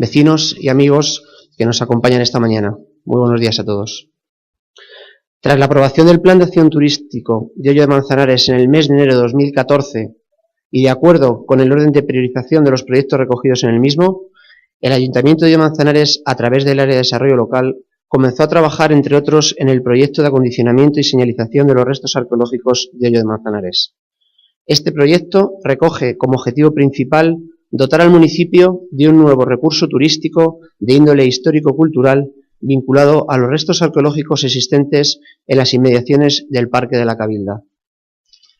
vecinos y amigos que nos acompañan esta mañana. Muy buenos días a todos. Tras la aprobación del Plan de Acción Turístico de Hoyo de Manzanares en el mes de enero de 2014 y de acuerdo con el orden de priorización de los proyectos recogidos en el mismo, el Ayuntamiento de Hoyo de Manzanares, a través del Área de Desarrollo Local, comenzó a trabajar, entre otros, en el proyecto de acondicionamiento y señalización de los restos arqueológicos de Hoyo de Manzanares. Este proyecto recoge como objetivo principal dotar al municipio de un nuevo recurso turístico de índole histórico-cultural vinculado a los restos arqueológicos existentes en las inmediaciones del Parque de la Cabilda.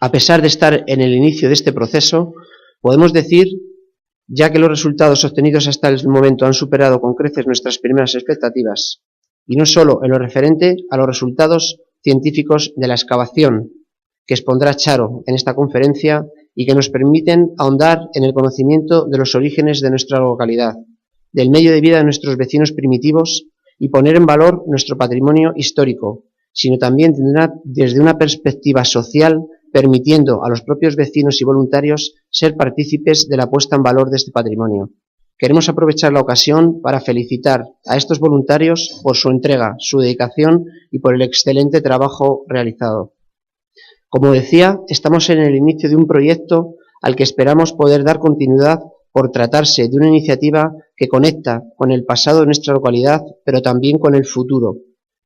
A pesar de estar en el inicio de este proceso, podemos decir, ya que los resultados obtenidos hasta el momento han superado con creces nuestras primeras expectativas, y no solo en lo referente a los resultados científicos de la excavación que expondrá Charo en esta conferencia y que nos permiten ahondar en el conocimiento de los orígenes de nuestra localidad, del medio de vida de nuestros vecinos primitivos y poner en valor nuestro patrimonio histórico, sino también desde una perspectiva social, permitiendo a los propios vecinos y voluntarios ser partícipes de la puesta en valor de este patrimonio. Queremos aprovechar la ocasión para felicitar a estos voluntarios por su entrega, su dedicación y por el excelente trabajo realizado. Como decía, estamos en el inicio de un proyecto al que esperamos poder dar continuidad por tratarse de una iniciativa que conecta con el pasado de nuestra localidad, pero también con el futuro,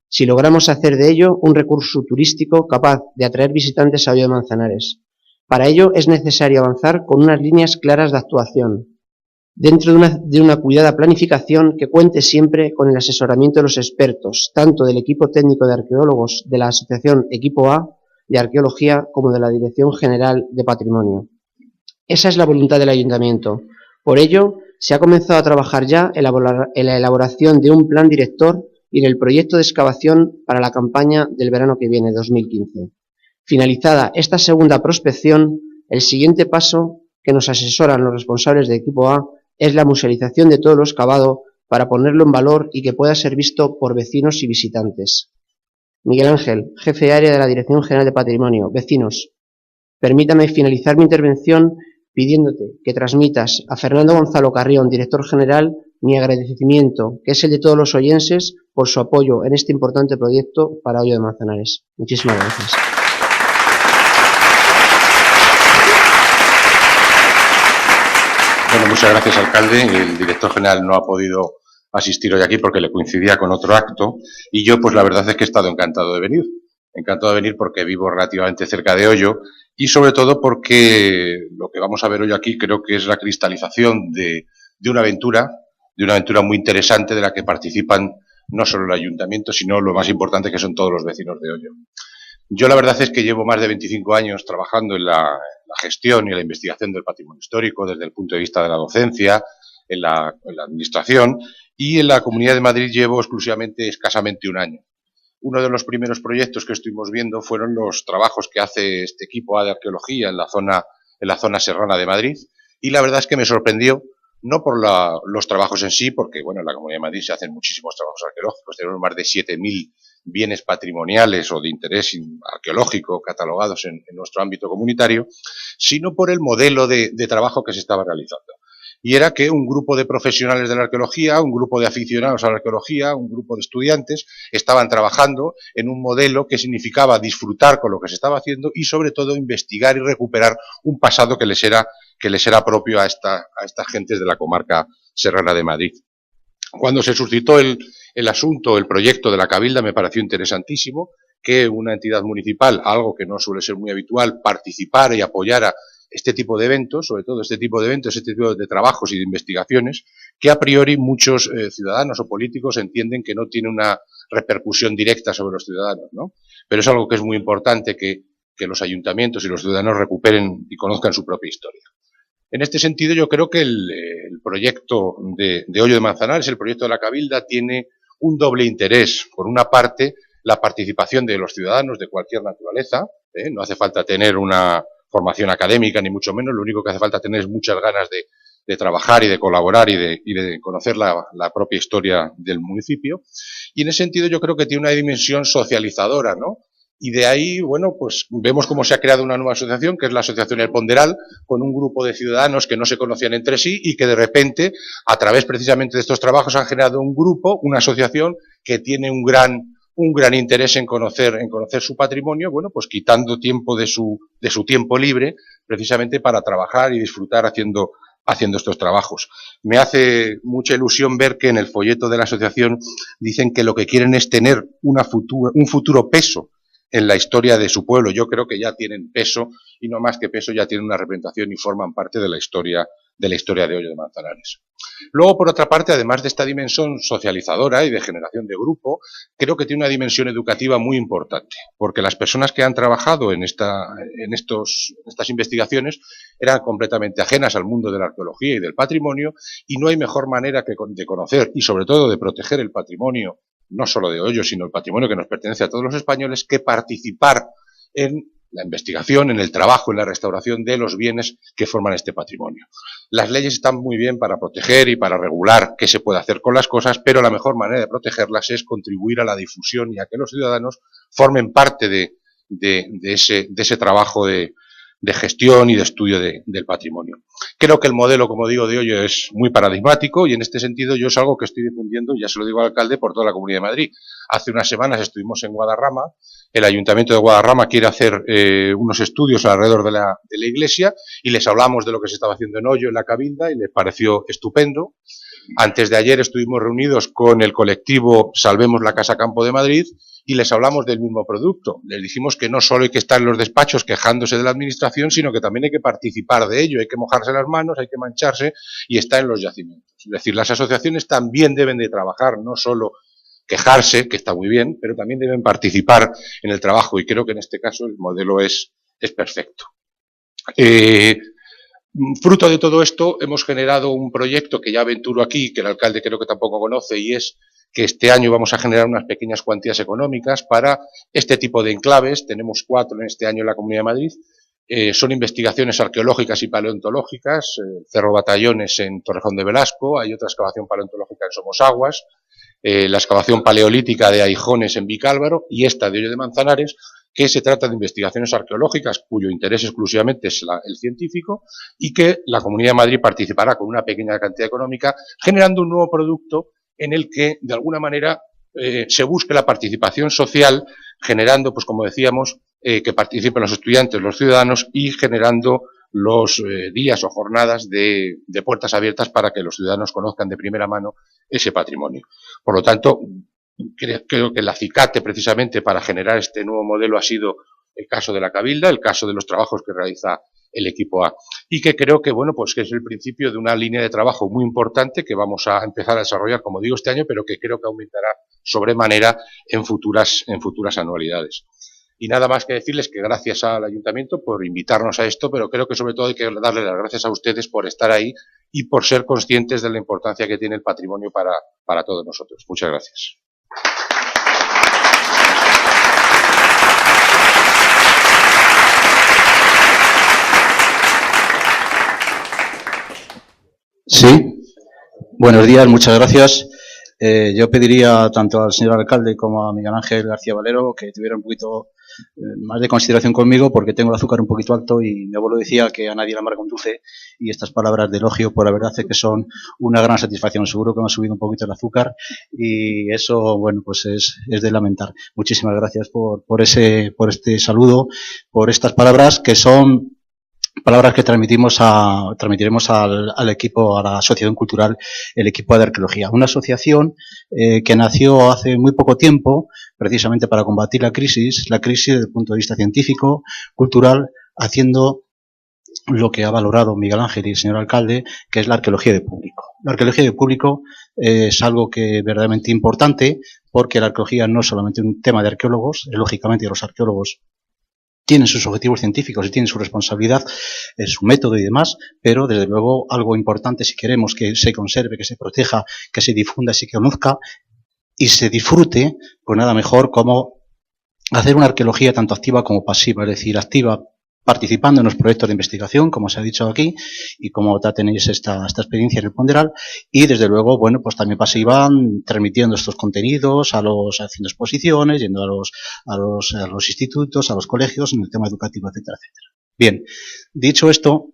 si logramos hacer de ello un recurso turístico capaz de atraer visitantes a Hoyo de Manzanares. Para ello es necesario avanzar con unas líneas claras de actuación, dentro de una cuidada planificación que cuente siempre con el asesoramiento de los expertos, tanto del equipo técnico de arqueólogos de la Asociación Equipo A de Arqueología como de la Dirección General de Patrimonio. Esa es la voluntad del Ayuntamiento. Por ello, se ha comenzado a trabajar ya en la elaboración de un plan director y en el proyecto de excavación para la campaña del verano que viene, 2015. Finalizada esta segunda prospección, el siguiente paso que nos asesoran los responsables de Equipo A es la musealización de todo lo excavado para ponerlo en valor y que pueda ser visto por vecinos y visitantes. Miguel Ángel, jefe de área de la Dirección General de Patrimonio. Vecinos, permítame finalizar mi intervención pidiéndote que transmitas a Fernando Gonzalo Carrión, director general, mi agradecimiento, que es el de todos los oyenses, por su apoyo en este importante proyecto para Hoyo de Manzanares. Muchísimas gracias. Bueno, muchas gracias, alcalde. El director general no ha podido asistir hoy aquí porque le coincidía con otro acto y yo, pues la verdad es que he estado encantado de venir. Encantado de venir porque vivo relativamente cerca de Hoyo y sobre todo porque lo que vamos a ver hoy aquí creo que es la cristalización de una aventura muy interesante de la que participan no solo el ayuntamiento, sino lo más importante que son todos los vecinos de Hoyo. Yo la verdad es que llevo más de 25 años trabajando en la gestión y en la investigación del patrimonio histórico desde el punto de vista de la docencia, en la administración, y en la Comunidad de Madrid llevo exclusivamente escasamente un año. Uno de los primeros proyectos que estuvimos viendo fueron los trabajos que hace este equipo A de arqueología en la zona serrana de Madrid, y la verdad es que me sorprendió, no por los trabajos en sí, porque bueno, en la Comunidad de Madrid se hacen muchísimos trabajos arqueológicos, tenemos más de 7.000 bienes patrimoniales o de interés arqueológico catalogados en nuestro ámbito comunitario, sino por el modelo de trabajo que se estaba realizando. Y era que un grupo de profesionales de la arqueología, un grupo de aficionados a la arqueología, un grupo de estudiantes, estaban trabajando en un modelo que significaba disfrutar con lo que se estaba haciendo y sobre todo investigar y recuperar un pasado que les era propio a estas gentes de la comarca serrana de Madrid. Cuando se suscitó el asunto, el proyecto de la Cabilda, me pareció interesantísimo que una entidad municipal, algo que no suele ser muy habitual, participara y apoyara este tipo de eventos, sobre todo este tipo de trabajos y de investigaciones, que a priori muchos ciudadanos o políticos entienden que no tiene una repercusión directa sobre los ciudadanos, ¿no? Pero es algo que es muy importante que los ayuntamientos y los ciudadanos recuperen y conozcan su propia historia. En este sentido, yo creo que el proyecto de Hoyo de Manzanares, el proyecto de la Cabilda, tiene un doble interés. Por una parte, la participación de los ciudadanos de cualquier naturaleza, no hace falta tener una formación académica, ni mucho menos, lo único que hace falta tener es muchas ganas de trabajar y de colaborar y de conocer la propia historia del municipio. Y en ese sentido yo creo que tiene una dimensión socializadora, ¿no? Y de ahí, bueno, pues vemos cómo se ha creado una nueva asociación, que es la Asociación El Ponderal, con un grupo de ciudadanos que no se conocían entre sí y que de repente, a través precisamente de estos trabajos, han generado un grupo, una asociación que tiene un gran interés en conocer su patrimonio, bueno, pues quitando tiempo de su tiempo libre, precisamente para trabajar y disfrutar haciendo estos trabajos. Me hace mucha ilusión ver que en el folleto de la asociación dicen que lo que quieren es tener un futuro peso en la historia de su pueblo. Yo creo que ya tienen peso, y no más que peso, ya tienen una representación y forman parte de la historia de Hoyo de Manzanares. Luego, por otra parte, además de esta dimensión socializadora y de generación de grupo, creo que tiene una dimensión educativa muy importante, porque las personas que han trabajado en estas investigaciones eran completamente ajenas al mundo de la arqueología y del patrimonio, y no hay mejor manera de conocer y, sobre todo, de proteger el patrimonio, no solo de Hoyo, sino el patrimonio que nos pertenece a todos los españoles, que participar en la investigación, en el trabajo, en la restauración de los bienes que forman este patrimonio. Las leyes están muy bien para proteger y para regular qué se puede hacer con las cosas, pero la mejor manera de protegerlas es contribuir a la difusión y a que los ciudadanos formen parte de ese trabajo de gestión y de estudio del patrimonio. Creo que el modelo, como digo, de Hoyo es muy paradigmático, y en este sentido yo es algo que estoy difundiendo, y ya se lo digo al alcalde, por toda la Comunidad de Madrid. Hace unas semanas estuvimos en Guadarrama. El Ayuntamiento de Guadarrama quiere hacer unos estudios alrededor de la iglesia, y les hablamos de lo que se estaba haciendo en Hoyo, en la Cabilda, y les pareció estupendo. Antes de ayer estuvimos reunidos con el colectivo Salvemos la Casa Campo de Madrid, y les hablamos del mismo producto. Les dijimos que no solo hay que estar en los despachos quejándose de la administración, sino que también hay que participar de ello, hay que mojarse las manos, hay que mancharse y estar en los yacimientos. Es decir, las asociaciones también deben de trabajar, no solo quejarse, que está muy bien, pero también deben participar en el trabajo, y creo que en este caso el modelo es perfecto. Fruto de todo esto, hemos generado un proyecto que ya aventuro aquí, que el alcalde creo que tampoco conoce, y es que este año vamos a generar unas pequeñas cuantías económicas para este tipo de enclaves. Tenemos 4 en este año en la Comunidad de Madrid. Son investigaciones arqueológicas y paleontológicas, Cerro Batallones en Torrejón de Velasco, hay otra excavación paleontológica en Somosaguas, la excavación paleolítica de Aijones en Vicálvaro, y esta de Hoyo de Manzanares, que se trata de investigaciones arqueológicas cuyo interés exclusivamente es el científico, y que la Comunidad de Madrid participará con una pequeña cantidad económica, generando un nuevo producto en el que, de alguna manera, se busque la participación social, generando, pues como decíamos, que participen los estudiantes, los ciudadanos, y generando los días o jornadas de puertas abiertas para que los ciudadanos conozcan de primera mano ese patrimonio. Por lo tanto, creo que el acicate precisamente para generar este nuevo modelo ha sido el caso de la Cabilda, el caso de los trabajos que realiza el equipo A, y que creo que, bueno, pues que es el principio de una línea de trabajo muy importante que vamos a empezar a desarrollar, como digo, este año, pero que creo que aumentará sobremanera en futuras anualidades. Y nada más que decirles que gracias al Ayuntamiento por invitarnos a esto, pero creo que sobre todo hay que darle las gracias a ustedes por estar ahí y por ser conscientes de la importancia que tiene el patrimonio para todos nosotros. Muchas gracias. Sí, buenos días, muchas gracias. Yo pediría tanto al señor alcalde como a Miguel Ángel García Valero que tuviera un poquito más de consideración conmigo, porque tengo el azúcar un poquito alto y mi abuelo decía que a nadie la amarga un dulce, y estas palabras de elogio, por la verdad es que son una gran satisfacción. Seguro que me ha subido un poquito el azúcar y eso, bueno, pues es de lamentar. Muchísimas gracias por este saludo, por estas palabras que son palabras que transmitiremos al equipo, a la asociación cultural, el equipo de arqueología. Una asociación que nació hace muy poco tiempo, precisamente para combatir la crisis desde el punto de vista científico, cultural, haciendo lo que ha valorado Miguel Ángel y el señor alcalde, que es la arqueología de público. La arqueología de público es algo que es verdaderamente importante, porque la arqueología no es solamente un tema de arqueólogos, lógicamente los arqueólogos tienen sus objetivos científicos y tienen su responsabilidad, su método y demás, pero desde luego algo importante si queremos que se conserve, que se proteja, que se difunda, se conozca y se disfrute, pues nada mejor como hacer una arqueología tanto activa como pasiva, es decir, activa participando en los proyectos de investigación, como se ha dicho aquí, y como ya tenéis esta experiencia en el Ponderal, y desde luego, bueno, pues también iban transmitiendo estos contenidos haciendo exposiciones, yendo a los institutos, a los colegios, en el tema educativo, etcétera, etcétera. Bien, dicho esto,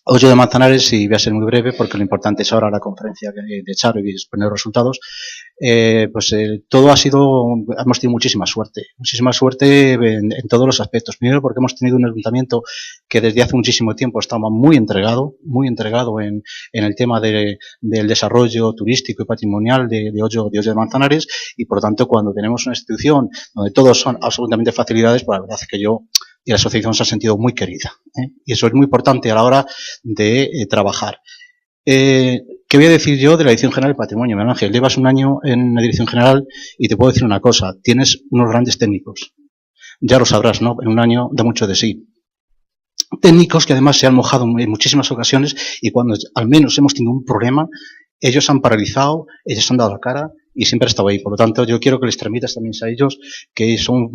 Hoyo de Manzanares, y voy a ser muy breve porque lo importante es ahora la conferencia de Charo y exponer los resultados, todo hemos tenido muchísima suerte en todos los aspectos. Primero porque hemos tenido un ayuntamiento que desde hace muchísimo tiempo estaba muy entregado en el tema del desarrollo turístico y patrimonial de Hoyo de Manzanares, y por lo tanto cuando tenemos una institución donde todos son absolutamente facilidades, pues la verdad es que yo y la asociación se ha sentido muy querida, y eso es muy importante a la hora de trabajar. ¿Qué voy a decir yo de la Dirección General del Patrimonio? Miguel Ángel, llevas un año en la Dirección General y te puedo decir una cosa, tienes unos grandes técnicos, ya lo sabrás, ¿no? En un año da mucho de sí. Técnicos que además se han mojado en muchísimas ocasiones y cuando al menos hemos tenido un problema, ellos han paralizado, ellos han dado la cara y siempre han estado ahí. Por lo tanto, yo quiero que les transmitas también a ellos que son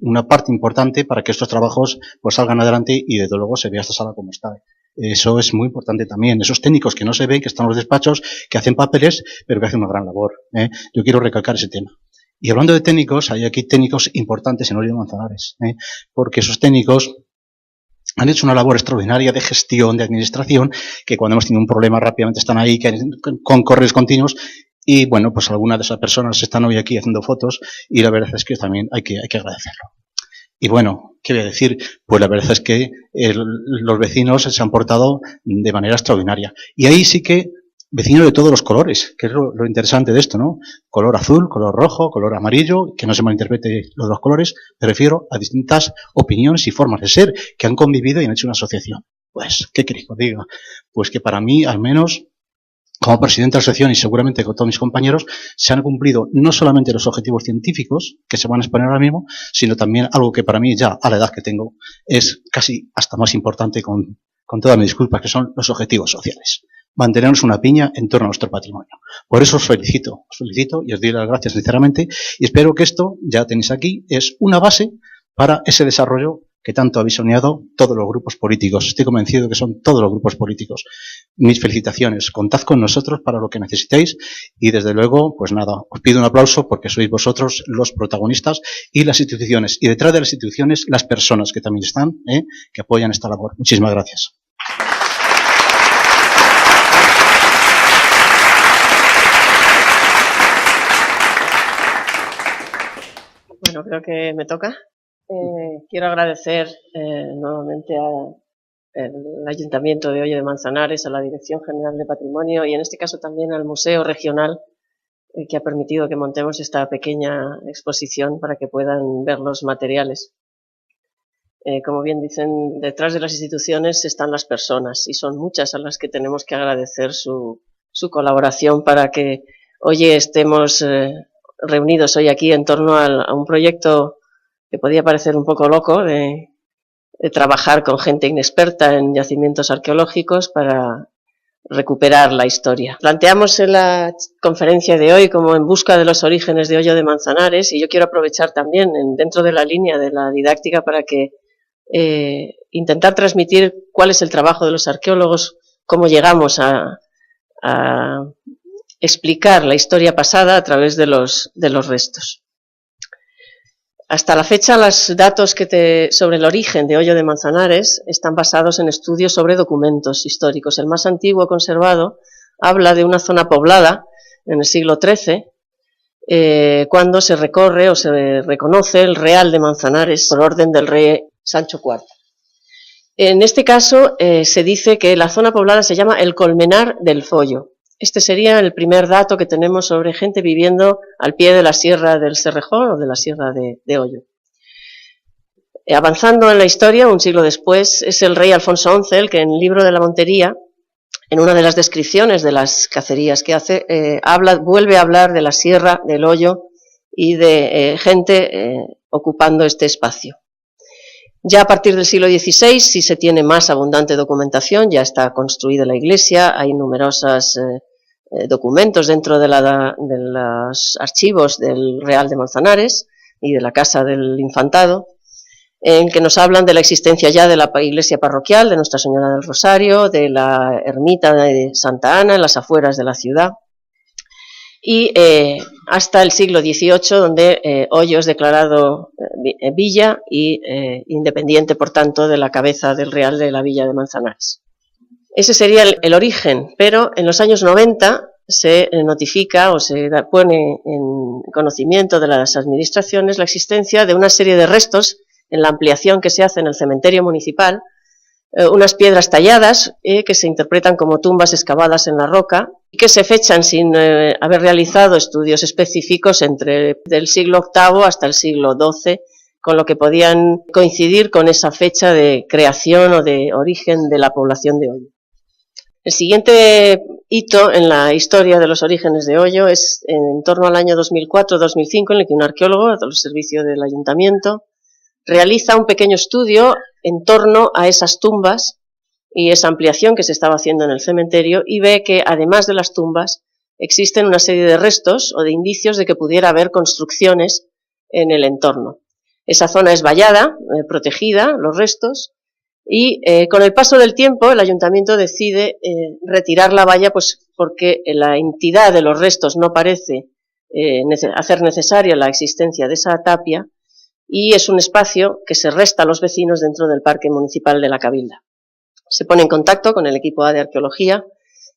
una parte importante para que estos trabajos pues salgan adelante y desde luego se vea esta sala como está. Eso es muy importante también. Esos técnicos que no se ven, que están en los despachos, que hacen papeles, pero que hacen una gran labor. Yo quiero recalcar ese tema. Y hablando de técnicos, hay aquí técnicos importantes en Hoyo de Manzanares, porque esos técnicos han hecho una labor extraordinaria de gestión, de administración, que cuando hemos tenido un problema rápidamente están ahí, con correos continuos, y bueno, pues algunas de esas personas están hoy aquí haciendo fotos, y la verdad es que también hay que agradecerlo. Y bueno, ¿qué voy a decir? Pues la verdad es que los vecinos se han portado de manera extraordinaria. Y ahí sí que vecinos de todos los colores, que es lo interesante de esto, ¿no? Color azul, color rojo, color amarillo, que no se malinterprete los dos colores, me refiero a distintas opiniones y formas de ser que han convivido y han hecho una asociación. Pues, ¿qué queréis que os diga? Pues que para mí, al menos, como presidente de la asociación y seguramente con todos mis compañeros, se han cumplido no solamente los objetivos científicos que se van a exponer ahora mismo, sino también algo que para mí ya, a la edad que tengo, es casi hasta más importante con todas mis disculpas, que son los objetivos sociales. Mantenernos una piña en torno a nuestro patrimonio. Por eso os felicito y os doy las gracias sinceramente y espero que esto, ya tenéis aquí, es una base para ese desarrollo que tanto habéis soñado todos los grupos políticos. Estoy convencido que son todos los grupos políticos. Mis felicitaciones. Contad con nosotros para lo que necesitéis y desde luego, pues nada, os pido un aplauso porque sois vosotros los protagonistas y las instituciones. Y detrás de las instituciones, las personas que también están, que apoyan esta labor. Muchísimas gracias. Bueno, creo que me toca. Quiero agradecer nuevamente al Ayuntamiento de Hoyo de Manzanares, a la Dirección General de Patrimonio y en este caso también al Museo Regional que ha permitido que montemos esta pequeña exposición para que puedan ver los materiales. Como bien dicen, detrás de las instituciones están las personas y son muchas a las que tenemos que agradecer su colaboración para que hoy estemos reunidos hoy aquí en torno a un proyecto que podía parecer un poco loco de trabajar con gente inexperta en yacimientos arqueológicos para recuperar la historia. Planteamos en la conferencia de hoy como en busca de los orígenes de Hoyo de Manzanares y yo quiero aprovechar también dentro de la línea de la didáctica para que intentar transmitir cuál es el trabajo de los arqueólogos, cómo llegamos a explicar la historia pasada a través de los restos. Hasta la fecha, los datos sobre el origen de Hoyo de Manzanares están basados en estudios sobre documentos históricos. El más antiguo conservado habla de una zona poblada en el siglo XIII, cuando se recorre o se reconoce el Real de Manzanares por orden del rey Sancho IV. En este caso se dice que la zona poblada se llama el Colmenar del Follo. Este sería el primer dato que tenemos sobre gente viviendo al pie de la Sierra del Cerrejón o de la Sierra de Hoyo. Avanzando en la historia, un siglo después, es el rey Alfonso XI el que en el libro de la Montería, en una de las descripciones de las cacerías que hace, vuelve a hablar de la Sierra del Hoyo y de gente ocupando este espacio. Ya a partir del siglo XVI sí se tiene más abundante documentación, ya está construida la iglesia, hay numerosos documentos dentro de los archivos del Real de Manzanares y de la Casa del Infantado. en que nos hablan de la existencia ya de la iglesia parroquial de Nuestra Señora del Rosario, de la ermita de Santa Ana en las afueras de la ciudad, y hasta el siglo XVIII, donde Hoyo es declarado villa y independiente, por tanto, de la cabeza del Real de la Villa de Manzanares. Ese sería el origen, pero en los años 90 se notifica o se pone en conocimiento de las administraciones la existencia de una serie de restos en la ampliación que se hace en el cementerio municipal, unas piedras talladas que se interpretan como tumbas excavadas en la roca y que se fechan sin haber realizado estudios específicos entre del siglo VIII hasta el siglo XII, con lo que podían coincidir con esa fecha de creación o de origen de la población de Hoyo. El siguiente hito en la historia de los orígenes de Hoyo es en torno al año 2004-2005, en el que un arqueólogo del servicio del ayuntamiento realiza un pequeño estudio en torno a esas tumbas y esa ampliación que se estaba haciendo en el cementerio, y ve que además de las tumbas existen una serie de restos o de indicios de que pudiera haber construcciones en el entorno. Esa zona es vallada, protegida, los restos, y con el paso del tiempo el ayuntamiento decide retirar la valla, pues porque la entidad de los restos no parece hacer necesaria la existencia de esa tapia, y es un espacio que se resta a los vecinos dentro del Parque Municipal de la Cabilda. Se pone en contacto con el equipo A de arqueología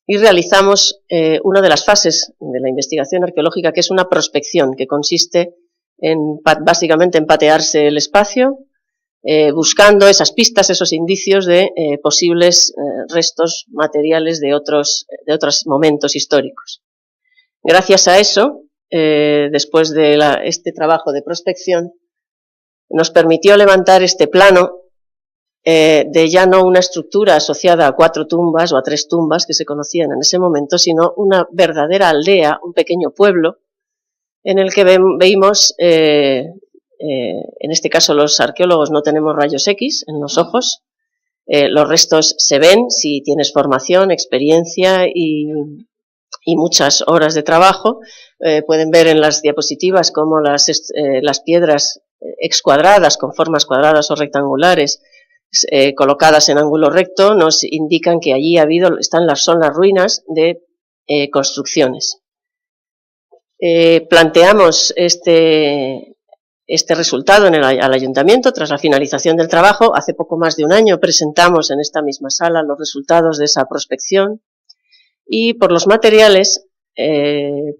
y realizamos una de las fases de la investigación arqueológica, que es una prospección, que consiste en básicamente en patearse el espacio, buscando esas pistas, esos indicios de posibles restos materiales de otros momentos históricos. Gracias a eso, después de este trabajo de prospección, nos permitió levantar este plano de ya no una estructura asociada a 4 tumbas o a 3 tumbas que se conocían en ese momento, sino una verdadera aldea, un pequeño pueblo, en el que vimos, en este caso los arqueólogos no tenemos rayos X en los ojos, los restos se ven si tienes formación, experiencia y muchas horas de trabajo. Pueden ver en las diapositivas cómo las piedras excuadradas, con formas cuadradas o rectangulares, colocadas en ángulo recto, nos indican que allí son las ruinas de construcciones. Planteamos este resultado al ayuntamiento tras la finalización del trabajo. Hace poco más de un año presentamos en esta misma sala los resultados de esa prospección, y por los materiales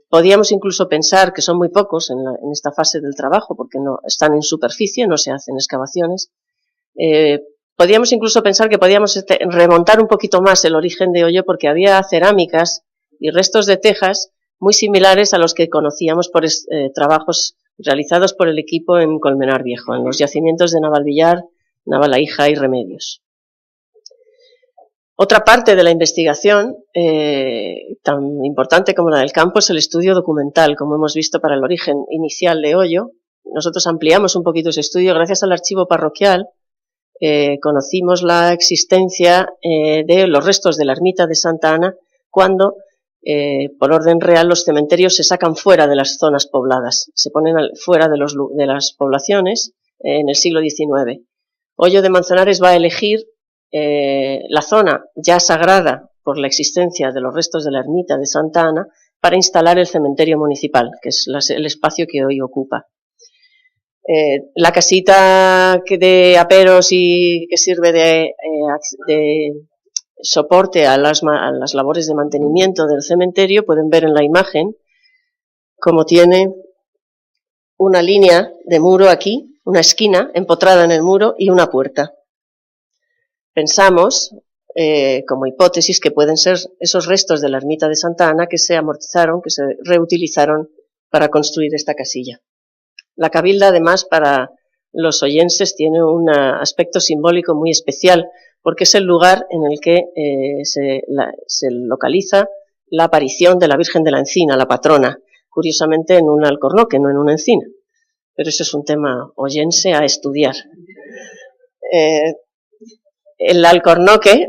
podíamos incluso pensar que son muy pocos en esta fase del trabajo, porque no están en superficie, no se hacen excavaciones. Podíamos incluso pensar que podíamos remontar un poquito más el origen de Hoyo, porque había cerámicas y restos de tejas muy similares a los que conocíamos por trabajos realizados por el equipo en Colmenar Viejo, en los yacimientos de Navalvillar, Navalaíja y Remedios. Otra parte de la investigación, tan importante como la del campo, es el estudio documental, como hemos visto para el origen inicial de Hoyo. Nosotros ampliamos un poquito ese estudio gracias al archivo parroquial. Conocimos la existencia de los restos de la ermita de Santa Ana cuando, por orden real, los cementerios se sacan fuera de las zonas pobladas, se ponen fuera de las poblaciones en el siglo XIX. Hoyo de Manzanares va a elegir la zona ya sagrada por la existencia de los restos de la ermita de Santa Ana para instalar el cementerio municipal, que es el espacio que hoy ocupa. La casita de aperos y que sirve de soporte a las labores de mantenimiento del cementerio, pueden ver en la imagen cómo tiene una línea de muro aquí, una esquina empotrada en el muro y una puerta. Pensamos, como hipótesis, que pueden ser esos restos de la ermita de Santa Ana que se amortizaron, que se reutilizaron para construir esta casilla. La Cabilda, además, para los oyenses tiene un aspecto simbólico muy especial, porque es el lugar en el que se localiza la aparición de la Virgen de la Encina, la patrona, curiosamente en un alcornoque, no en una encina. Pero eso es un tema oyense a estudiar. El alcornoque,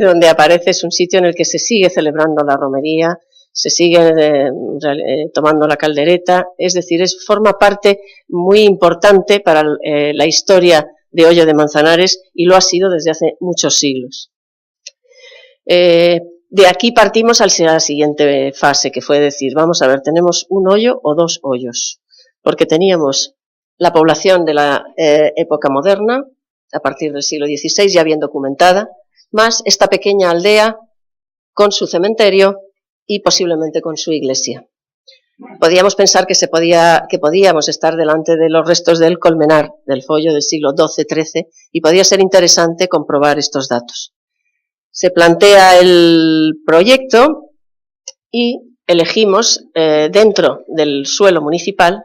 donde aparece, es un sitio en el que se sigue celebrando la romería, se sigue tomando la caldereta, es decir, forma parte muy importante para la historia de Hoyo de Manzanares y lo ha sido desde hace muchos siglos. De aquí partimos a la siguiente fase, que fue decir, vamos a ver, ¿tenemos un hoyo o dos hoyos? Porque teníamos la población de la época moderna, a partir del siglo XVI, ya bien documentada, más esta pequeña aldea con su cementerio y posiblemente con su iglesia. Podíamos pensar que podíamos estar delante de los restos del colmenar, del follo del siglo XII-XIII, y podía ser interesante comprobar estos datos. Se plantea el proyecto y elegimos dentro del suelo municipal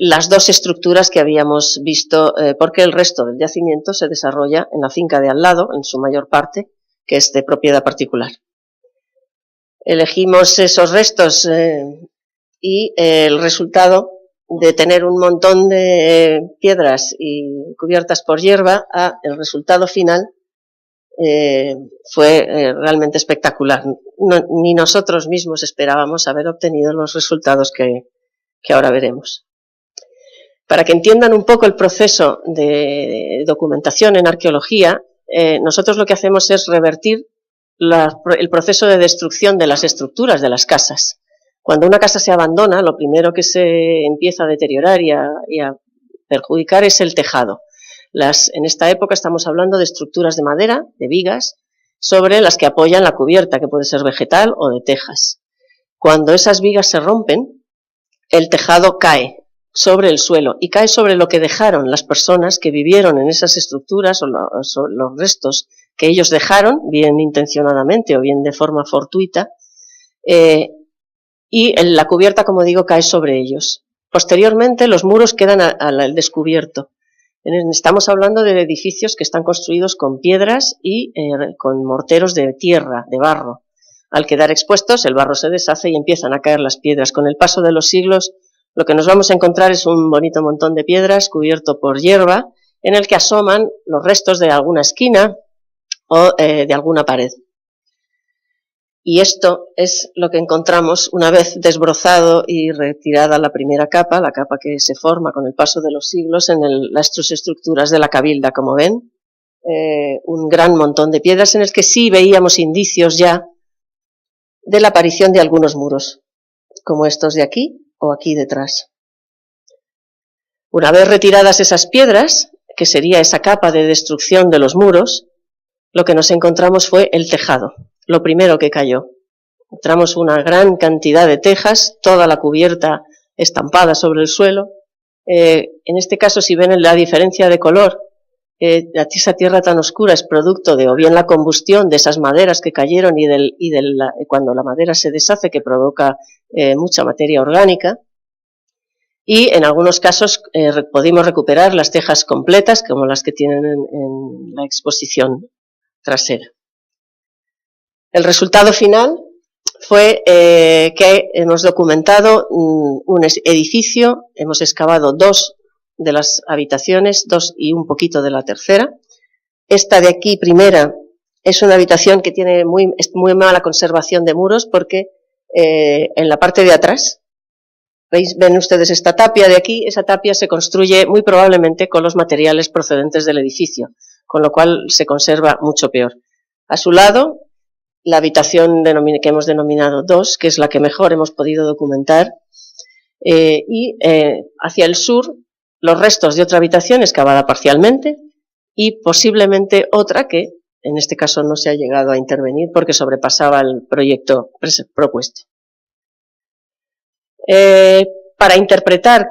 las dos estructuras que habíamos visto, porque el resto del yacimiento se desarrolla en la finca de al lado, en su mayor parte, que es de propiedad particular. Elegimos esos restos y el resultado de tener un montón de piedras y cubiertas por hierba a el resultado final fue realmente espectacular. Ni nosotros mismos esperábamos haber obtenido los resultados que ahora veremos. Para que entiendan un poco el proceso de documentación en arqueología, nosotros lo que hacemos es revertir el proceso de destrucción de las estructuras de las casas. Cuando una casa se abandona, lo primero que se empieza a deteriorar y a perjudicar es el tejado. En esta época estamos hablando de estructuras de madera, de vigas, sobre las que apoyan la cubierta, que puede ser vegetal o de tejas. Cuando esas vigas se rompen, el tejado cae sobre el suelo y cae sobre lo que dejaron las personas que vivieron en esas estructuras o los restos que ellos dejaron, bien intencionadamente o bien de forma fortuita, y la cubierta, como digo, cae sobre ellos. Posteriormente, los muros quedan al descubierto. Estamos hablando de edificios que están construidos con piedras y con morteros de tierra, de barro. Al quedar expuestos, el barro se deshace y empiezan a caer las piedras. Con el paso de los siglos, lo que nos vamos a encontrar es un bonito montón de piedras cubierto por hierba, en el que asoman los restos de alguna esquina o de alguna pared. Y esto es lo que encontramos una vez desbrozado y retirada la primera capa, la capa que se forma con el paso de los siglos en las estructuras de la cabilda, como ven, un gran montón de piedras en el que sí veíamos indicios ya de la aparición de algunos muros, como estos de aquí o aquí detrás. Una vez retiradas esas piedras, que sería esa capa de destrucción de los muros, lo que nos encontramos fue el tejado. Lo primero que cayó. Encontramos una gran cantidad de tejas, toda la cubierta estampada sobre el suelo. En este caso, si ven la diferencia de color, esa tierra tan oscura es producto de o bien la combustión de esas maderas que cayeron y cuando la madera se deshace, que provoca mucha materia orgánica. Y en algunos casos pudimos recuperar las tejas completas, como las que tienen en la exposición trasera. El resultado final fue que hemos documentado un edificio, hemos excavado 2 de las habitaciones, 2 y un poquito de la tercera. Esta de aquí, primera, es una habitación que tiene muy mala conservación de muros porque en la parte de atrás, ven ustedes esta tapia de aquí, esa tapia se construye muy probablemente con los materiales procedentes del edificio, con lo cual se conserva mucho peor. A su lado, la habitación que hemos denominado 2, que es la que mejor hemos podido documentar, y hacia el sur los restos de otra habitación excavada parcialmente y posiblemente otra que en este caso no se ha llegado a intervenir porque sobrepasaba el proyecto propuesto. Para interpretar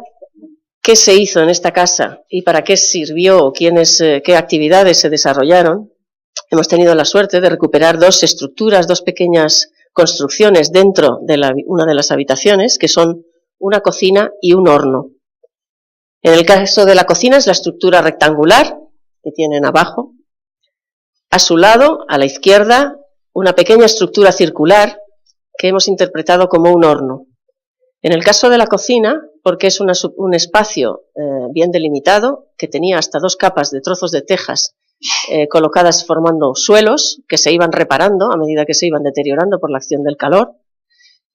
qué se hizo en esta casa y para qué sirvió o qué actividades se desarrollaron, hemos tenido la suerte de recuperar 2 estructuras, 2 pequeñas construcciones dentro de una de las habitaciones, que son una cocina y un horno. En el caso de la cocina es la estructura rectangular que tienen abajo. A su lado, a la izquierda, una pequeña estructura circular que hemos interpretado como un horno. En el caso de la cocina, porque es un espacio bien delimitado, que tenía hasta 2 capas de trozos de tejas colocadas formando suelos que se iban reparando a medida que se iban deteriorando por la acción del calor,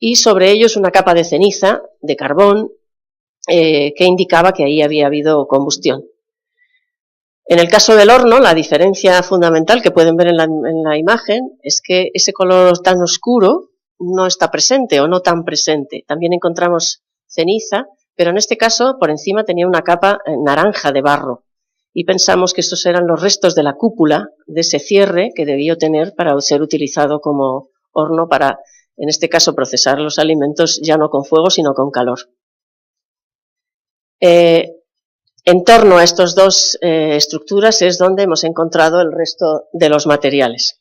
y sobre ellos una capa de ceniza, de carbón, que indicaba que ahí había habido combustión. En el caso del horno, la diferencia fundamental que pueden ver en la imagen es que ese color tan oscuro no está presente o no tan presente. También encontramos ceniza, pero en este caso por encima tenía una capa naranja de barro. Y pensamos que estos eran los restos de la cúpula de ese cierre que debió tener para ser utilizado como horno para, en este caso, procesar los alimentos ya no con fuego, sino con calor. En torno a estas dos estructuras es donde hemos encontrado el resto de los materiales.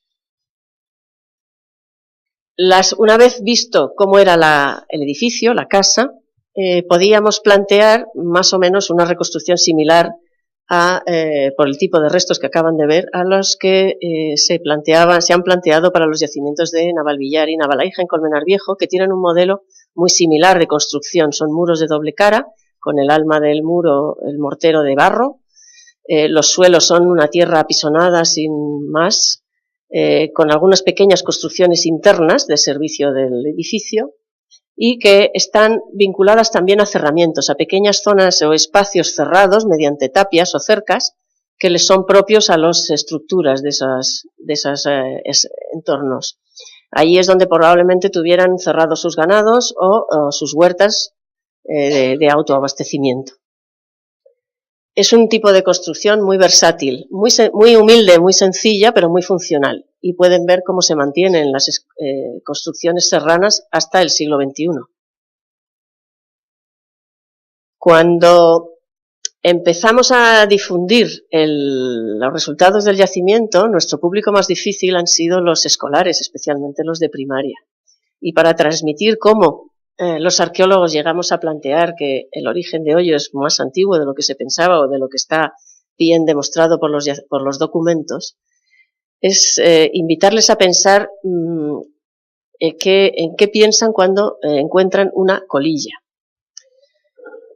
Una vez visto cómo era el edificio, la casa, podíamos plantear más o menos una reconstrucción similar por el tipo de restos que acaban de ver, a los que se han planteado para los yacimientos de Navalvillar y Navalaija en Colmenar Viejo, que tienen un modelo muy similar de construcción. Son muros de doble cara, con el alma del muro, el mortero de barro. Los suelos son una tierra apisonada sin más, con algunas pequeñas construcciones internas de servicio del edificio, y que están vinculadas también a cerramientos, a pequeñas zonas o espacios cerrados mediante tapias o cercas que les son propios a las estructuras de esos entornos. Ahí es donde probablemente tuvieran cerrados sus ganados o sus huertas de autoabastecimiento. Es un tipo de construcción muy versátil, muy humilde, muy sencilla, pero muy funcional. Y pueden ver cómo se mantienen las construcciones serranas hasta el siglo XXI. Cuando empezamos a difundir los resultados del yacimiento, nuestro público más difícil han sido los escolares, especialmente los de primaria. Y para transmitir cómo los arqueólogos llegamos a plantear que el origen de Hoyo es más antiguo de lo que se pensaba o de lo que está bien demostrado por los documentos, es invitarles a pensar en qué piensan cuando encuentran una colilla.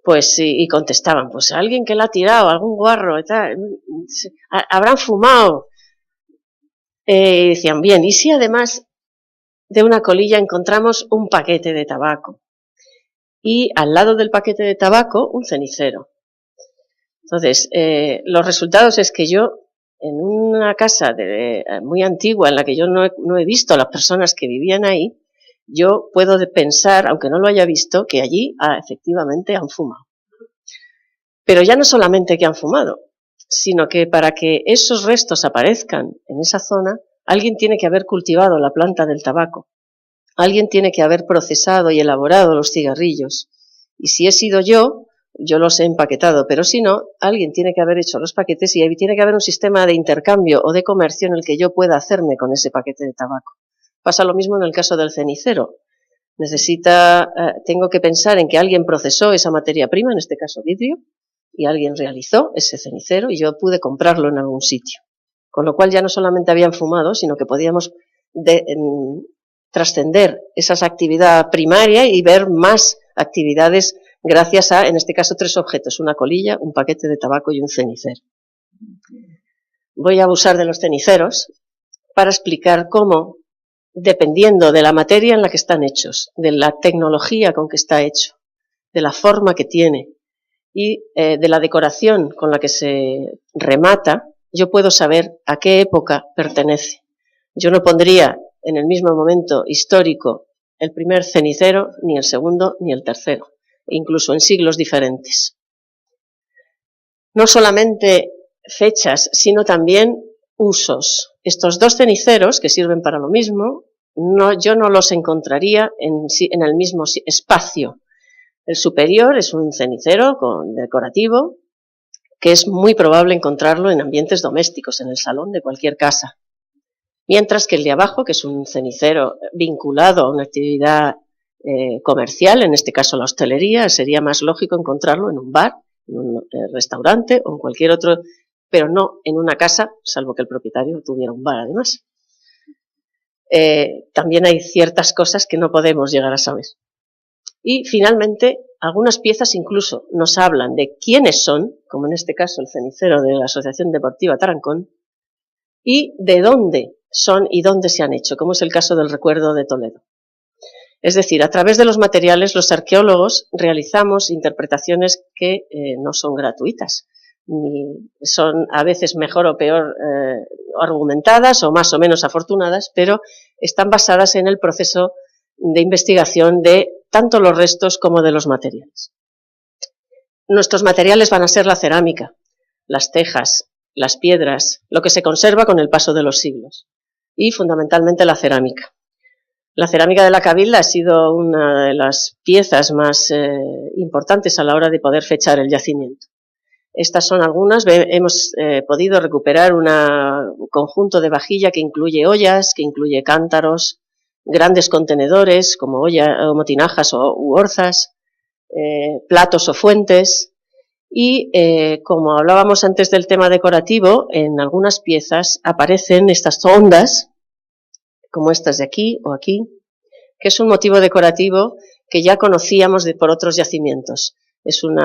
Pues y contestaban, pues alguien que la ha tirado, algún guarro, habrán fumado. Decían, bien, ¿y si además de una colilla encontramos un paquete de tabaco? Y al lado del paquete de tabaco, un cenicero. Entonces, los resultados es que yo, en una casa muy antigua en la que yo no he visto a las personas que vivían ahí, yo puedo pensar, aunque no lo haya visto, que allí efectivamente han fumado. Pero ya no solamente que han fumado, sino que para que esos restos aparezcan en esa zona, alguien tiene que haber cultivado la planta del tabaco. Alguien tiene que haber procesado y elaborado los cigarrillos. Y si he sido yo los he empaquetado, pero si no, alguien tiene que haber hecho los paquetes y tiene que haber un sistema de intercambio o de comercio en el que yo pueda hacerme con ese paquete de tabaco. Pasa lo mismo en el caso del cenicero. Tengo que pensar en que alguien procesó esa materia prima, en este caso vidrio, y alguien realizó ese cenicero y yo pude comprarlo en algún sitio. Con lo cual ya no solamente habían fumado, sino que podíamos trascender esa actividad primaria y ver más actividades gracias a, en este caso, 3 objetos, una colilla, un paquete de tabaco y un cenicero. Voy a abusar de los ceniceros para explicar cómo, dependiendo de la materia en la que están hechos, de la tecnología con que está hecho, de la forma que tiene y de la decoración con la que se remata, yo puedo saber a qué época pertenece. Yo no pondría en el mismo momento histórico el primer cenicero, ni el segundo, ni el tercero, incluso en siglos diferentes. No solamente fechas, sino también usos. Estos 2 ceniceros, que sirven para lo mismo, yo no los encontraría en el mismo espacio. El superior es un cenicero decorativo, que es muy probable encontrarlo en ambientes domésticos, en el salón de cualquier casa. Mientras que el de abajo, que es un cenicero vinculado a una actividad comercial, en este caso la hostelería, sería más lógico encontrarlo en un bar, en un restaurante o en cualquier otro, pero no en una casa, salvo que el propietario tuviera un bar además. También hay ciertas cosas que no podemos llegar a saber. Y finalmente, algunas piezas incluso nos hablan de quiénes son, como en este caso el cenicero de la Asociación Deportiva Tarancón, y de dónde son y dónde se han hecho, como es el caso del Recuerdo de Toledo. Es decir, a través de los materiales, los arqueólogos realizamos interpretaciones que no son gratuitas. son a veces mejor o peor argumentadas o más o menos afortunadas, pero están basadas en el proceso de investigación de tanto los restos como de los materiales. Nuestros materiales van a ser la cerámica, las tejas, las piedras, lo que se conserva con el paso de los siglos, y fundamentalmente la cerámica. La cerámica de la Cabilda ha sido una de las piezas más importantes a la hora de poder fechar el yacimiento. Estas son algunas. Hemos podido recuperar un conjunto de vajilla que incluye ollas, que incluye cántaros, grandes contenedores como o tinajas u orzas, platos o fuentes. Y como hablábamos antes del tema decorativo, en algunas piezas aparecen estas ondas, como estas de aquí o aquí, que es un motivo decorativo que ya conocíamos por otros yacimientos. Es un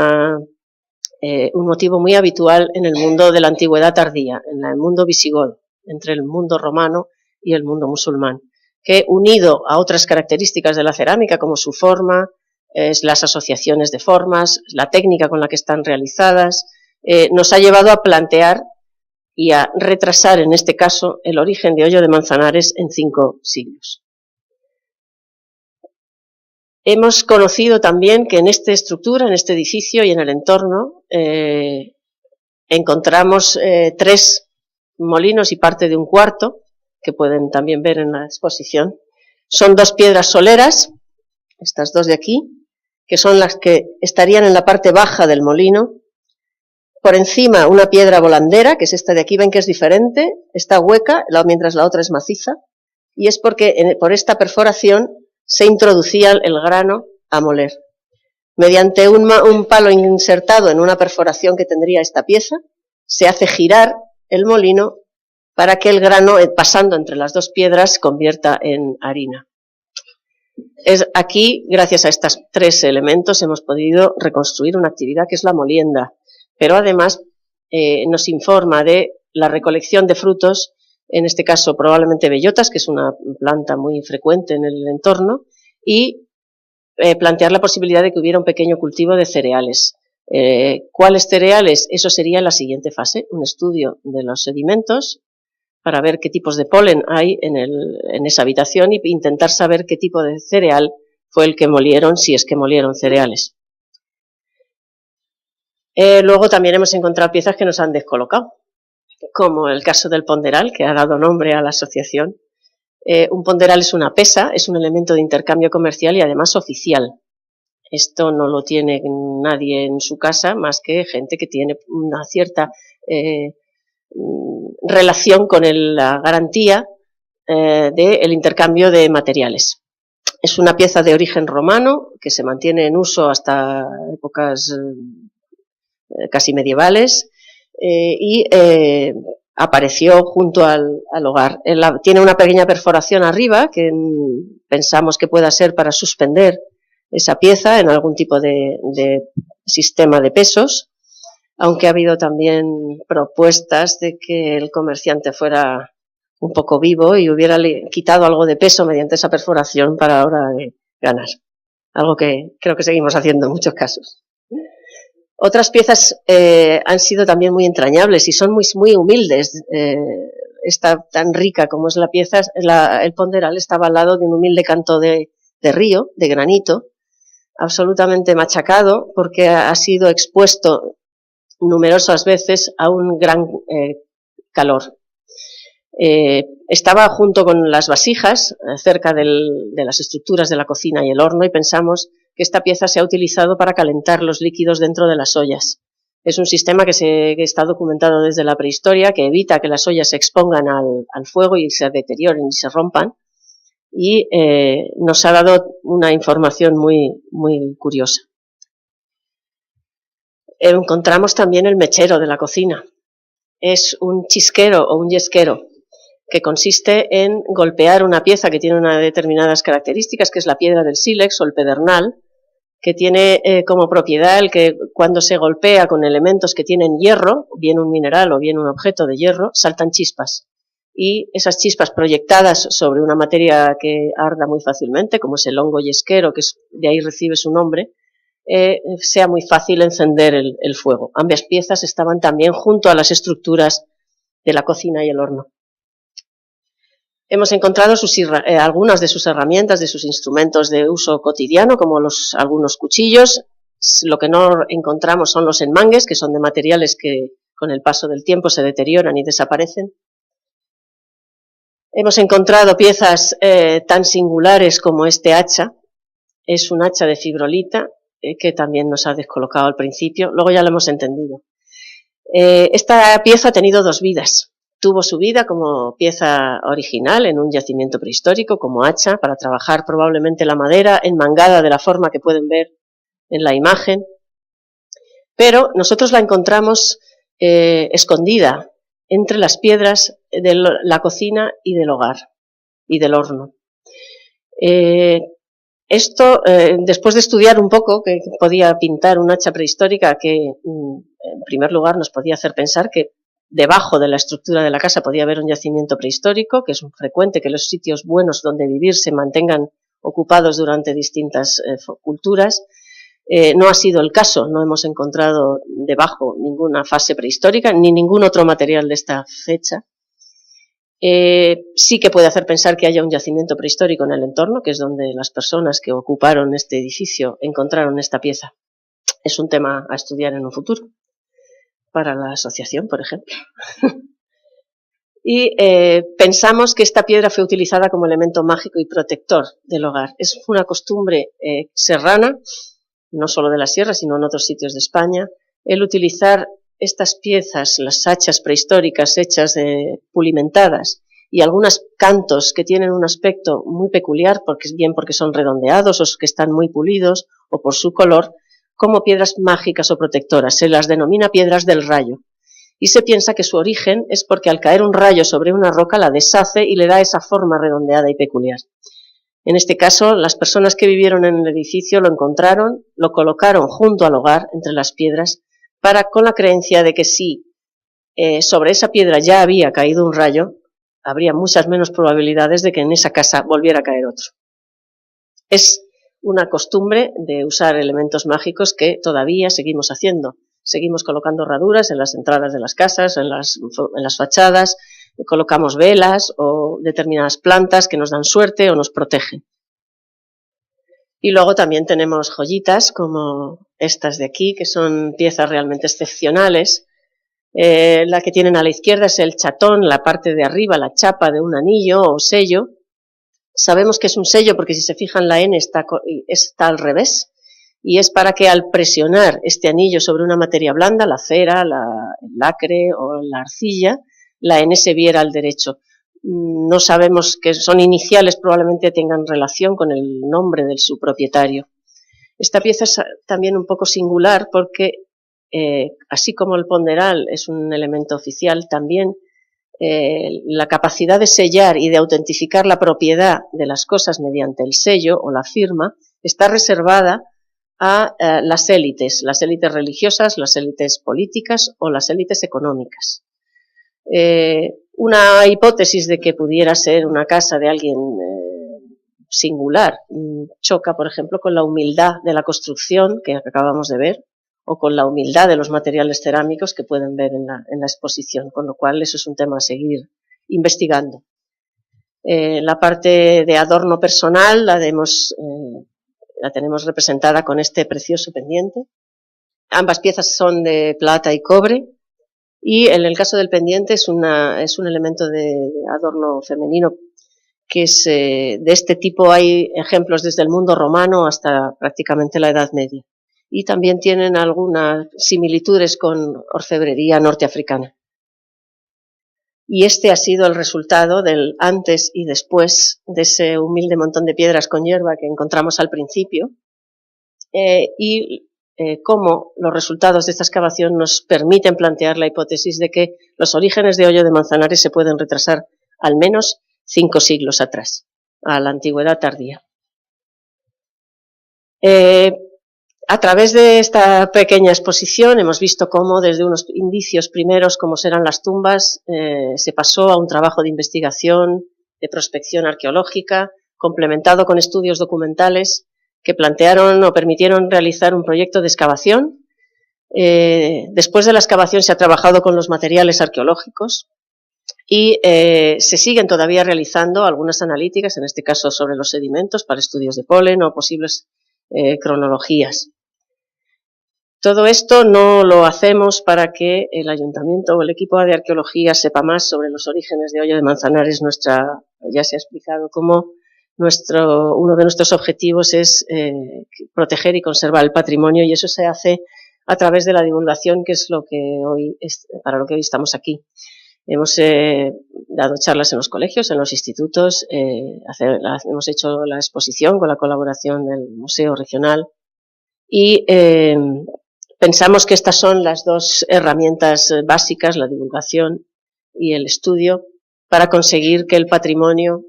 motivo muy habitual en el mundo de la antigüedad tardía, en el mundo visigodo, entre el mundo romano y el mundo musulmán, que unido a otras características de la cerámica como su forma, las asociaciones de formas, la técnica con la que están realizadas, nos ha llevado a plantear y a retrasar, en este caso, el origen de Hoyo de Manzanares en 5 siglos. Hemos conocido también que en esta estructura, en este edificio y en el entorno, encontramos 3 molinos y parte de un cuarto, que pueden también ver en la exposición. Son 2 piedras soleras, estas 2 de aquí, que son las que estarían en la parte baja del molino. Por encima una piedra volandera, que es esta de aquí, ven que es diferente, está hueca, mientras la otra es maciza, y es porque por esta perforación se introducía el grano a moler. Mediante un palo insertado en una perforación que tendría esta pieza, se hace girar el molino para que el grano, pasando entre las 2 piedras, convierta en harina. Aquí, gracias a estos 3 elementos, hemos podido reconstruir una actividad que es la molienda, pero además nos informa de la recolección de frutos, en este caso probablemente bellotas, que es una planta muy frecuente en el entorno, y plantear la posibilidad de que hubiera un pequeño cultivo de cereales. ¿Cuáles cereales? Eso sería la siguiente fase, un estudio de los sedimentos para ver qué tipos de polen hay en esa habitación y intentar saber qué tipo de cereal fue el que molieron, si es que molieron cereales. Luego también hemos encontrado piezas que nos han descolocado, como el caso del ponderal, que ha dado nombre a la asociación. Un ponderal es una pesa, es un elemento de intercambio comercial y además oficial. Esto no lo tiene nadie en su casa más que gente que tiene una cierta relación con la garantía del intercambio de materiales. Es una pieza de origen romano que se mantiene en uso hasta épocas casi medievales y apareció junto al hogar. Tiene una pequeña perforación arriba que pensamos que pueda ser para suspender esa pieza en algún tipo de sistema de pesos, aunque ha habido también propuestas de que el comerciante fuera un poco vivo y hubiera quitado algo de peso mediante esa perforación para la hora de ganar. Algo que creo que seguimos haciendo en muchos casos. Otras piezas han sido también muy entrañables y son muy humildes. Esta tan rica como es la pieza, el ponderal estaba al lado de un humilde canto de río, de granito, absolutamente machacado porque ha sido expuesto numerosas veces a un gran calor. Estaba junto con las vasijas, cerca de las estructuras de la cocina y el horno, y pensamos que esta pieza se ha utilizado para calentar los líquidos dentro de las ollas. Es un sistema que está documentado desde la prehistoria, que evita que las ollas se expongan al fuego y se deterioren y se rompan, y nos ha dado una información muy curiosa. Encontramos también el mechero de la cocina. Es un chisquero o un yesquero que consiste en golpear una pieza que tiene unas determinadas características, que es la piedra del sílex o el pedernal, que tiene como propiedad el que cuando se golpea con elementos que tienen hierro, bien un mineral o bien un objeto de hierro, saltan chispas. Y esas chispas proyectadas sobre una materia que arda muy fácilmente, como es el hongo yesquero, que de ahí recibe su nombre, sea muy fácil encender el fuego. Ambas piezas estaban también junto a las estructuras de la cocina y el horno. Hemos encontrado algunas de sus herramientas, de sus instrumentos de uso cotidiano, como algunos cuchillos. Lo que no encontramos son los enmangues, que son de materiales que con el paso del tiempo se deterioran y desaparecen. Hemos encontrado piezas tan singulares como este hacha. Es un hacha de fibrolita, que también nos ha descolocado al principio. Luego ya lo hemos entendido. Esta pieza ha tenido dos vidas. Tuvo su vida como pieza original en un yacimiento prehistórico, como hacha, para trabajar probablemente la madera enmangada de la forma que pueden ver en la imagen. Pero nosotros la encontramos escondida entre las piedras de la cocina y del hogar y del horno. Después de estudiar un poco que podía pintar un hacha prehistórica que, en primer lugar, nos podía hacer pensar que debajo de la estructura de la casa podía haber un yacimiento prehistórico, que es frecuente que los sitios buenos donde vivir se mantengan ocupados durante distintas culturas. No ha sido el caso, no hemos encontrado debajo ninguna fase prehistórica ni ningún otro material de esta fecha. Sí que puede hacer pensar que haya un yacimiento prehistórico en el entorno, que es donde las personas que ocuparon este edificio encontraron esta pieza. Es un tema a estudiar en un futuro, para la asociación, por ejemplo. Y pensamos que esta piedra fue utilizada como elemento mágico y protector del hogar. Es una costumbre serrana, no solo de la sierra, sino en otros sitios de España, el utilizar estas piezas, las hachas prehistóricas hechas pulimentadas y algunos cantos que tienen un aspecto muy peculiar, porque son redondeados o que están muy pulidos o por su color, como piedras mágicas o protectoras. Se las denomina piedras del rayo. Y se piensa que su origen es porque al caer un rayo sobre una roca la deshace y le da esa forma redondeada y peculiar. En este caso, las personas que vivieron en el edificio lo encontraron, lo colocaron junto al hogar, entre las piedras, con la creencia de que si sobre esa piedra ya había caído un rayo, habría muchas menos probabilidades de que en esa casa volviera a caer otro. Es una costumbre de usar elementos mágicos que todavía seguimos haciendo. Seguimos colocando herraduras en las entradas de las casas, en las fachadas, colocamos velas o determinadas plantas que nos dan suerte o nos protegen. Y luego también tenemos joyitas como estas de aquí, que son piezas realmente excepcionales. La que tienen a la izquierda es el chatón, la parte de arriba, la chapa de un anillo o sello. Sabemos que es un sello porque si se fijan la N está al revés, y es para que al presionar este anillo sobre una materia blanda, la cera, el lacre o la arcilla, la N se viera al derecho. No sabemos que son iniciales, probablemente tengan relación con el nombre de su propietario. Esta pieza es también un poco singular porque, así como el ponderal es un elemento oficial, también la capacidad de sellar y de autentificar la propiedad de las cosas mediante el sello o la firma está reservada a las élites religiosas, las élites políticas o las élites económicas. Una hipótesis de que pudiera ser una casa de alguien singular choca, por ejemplo, con la humildad de la construcción que acabamos de ver o con la humildad de los materiales cerámicos que pueden ver en la exposición, con lo cual eso es un tema a seguir investigando. La parte de adorno personal la tenemos representada con este precioso pendiente. Ambas piezas son de plata y cobre y en el caso del pendiente es un elemento de adorno femenino que es de este tipo. Hay ejemplos desde el mundo romano hasta prácticamente la Edad Media y también tienen algunas similitudes con orfebrería norteafricana. Y este ha sido el resultado del antes y después de ese humilde montón de piedras con hierba que encontramos al principio, cómo los resultados de esta excavación nos permiten plantear la hipótesis de que los orígenes de Hoyo de Manzanares se pueden retrasar al menos 5 siglos atrás, a la antigüedad tardía. A través de esta pequeña exposición hemos visto cómo desde unos indicios primeros, como serán las tumbas, se pasó a un trabajo de investigación, de prospección arqueológica, complementado con estudios documentales que plantearon o permitieron realizar un proyecto de excavación. Después de la excavación se ha trabajado con los materiales arqueológicos y se siguen todavía realizando algunas analíticas, en este caso sobre los sedimentos, para estudios de polen o posibles cronologías. Todo esto no lo hacemos para que el ayuntamiento o el equipo de arqueología sepa más sobre los orígenes de Hoyo de Manzanares. Ya se ha explicado cómo uno de nuestros objetivos es proteger y conservar el patrimonio, y eso se hace a través de la divulgación, que es para lo que hoy estamos aquí. Hemos dado charlas en los colegios, en los institutos, hemos hecho la exposición con la colaboración del Museo Regional y pensamos que estas son las dos herramientas básicas, la divulgación y el estudio, para conseguir que el patrimonio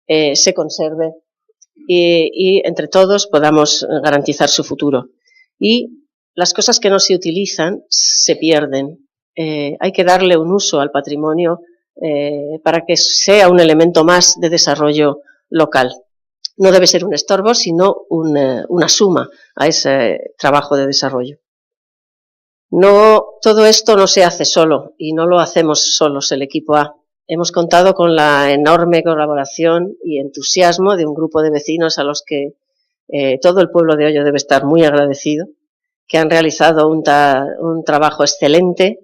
se conserve y entre todos podamos garantizar su futuro. Y las cosas que no se utilizan se pierden. Hay que darle un uso al patrimonio para que sea un elemento más de desarrollo local. No debe ser un estorbo, sino una suma a ese trabajo de desarrollo. Todo esto no se hace solo y no lo hacemos solos el equipo A. Hemos contado con la enorme colaboración y entusiasmo de un grupo de vecinos a los que todo el pueblo de Hoyo debe estar muy agradecido, que han realizado un trabajo excelente.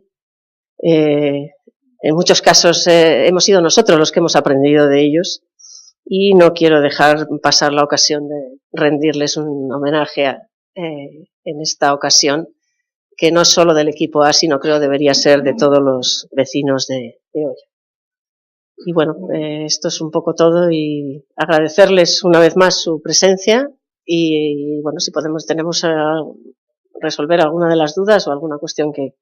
En muchos casos hemos sido nosotros los que hemos aprendido de ellos y no quiero dejar pasar la ocasión de rendirles un homenaje en esta ocasión, que no es solo del equipo A, sino creo debería ser de todos los vecinos de Hoyo. Y bueno, esto es un poco todo y agradecerles una vez más su presencia y bueno, si tenemos resolver alguna de las dudas o alguna cuestión que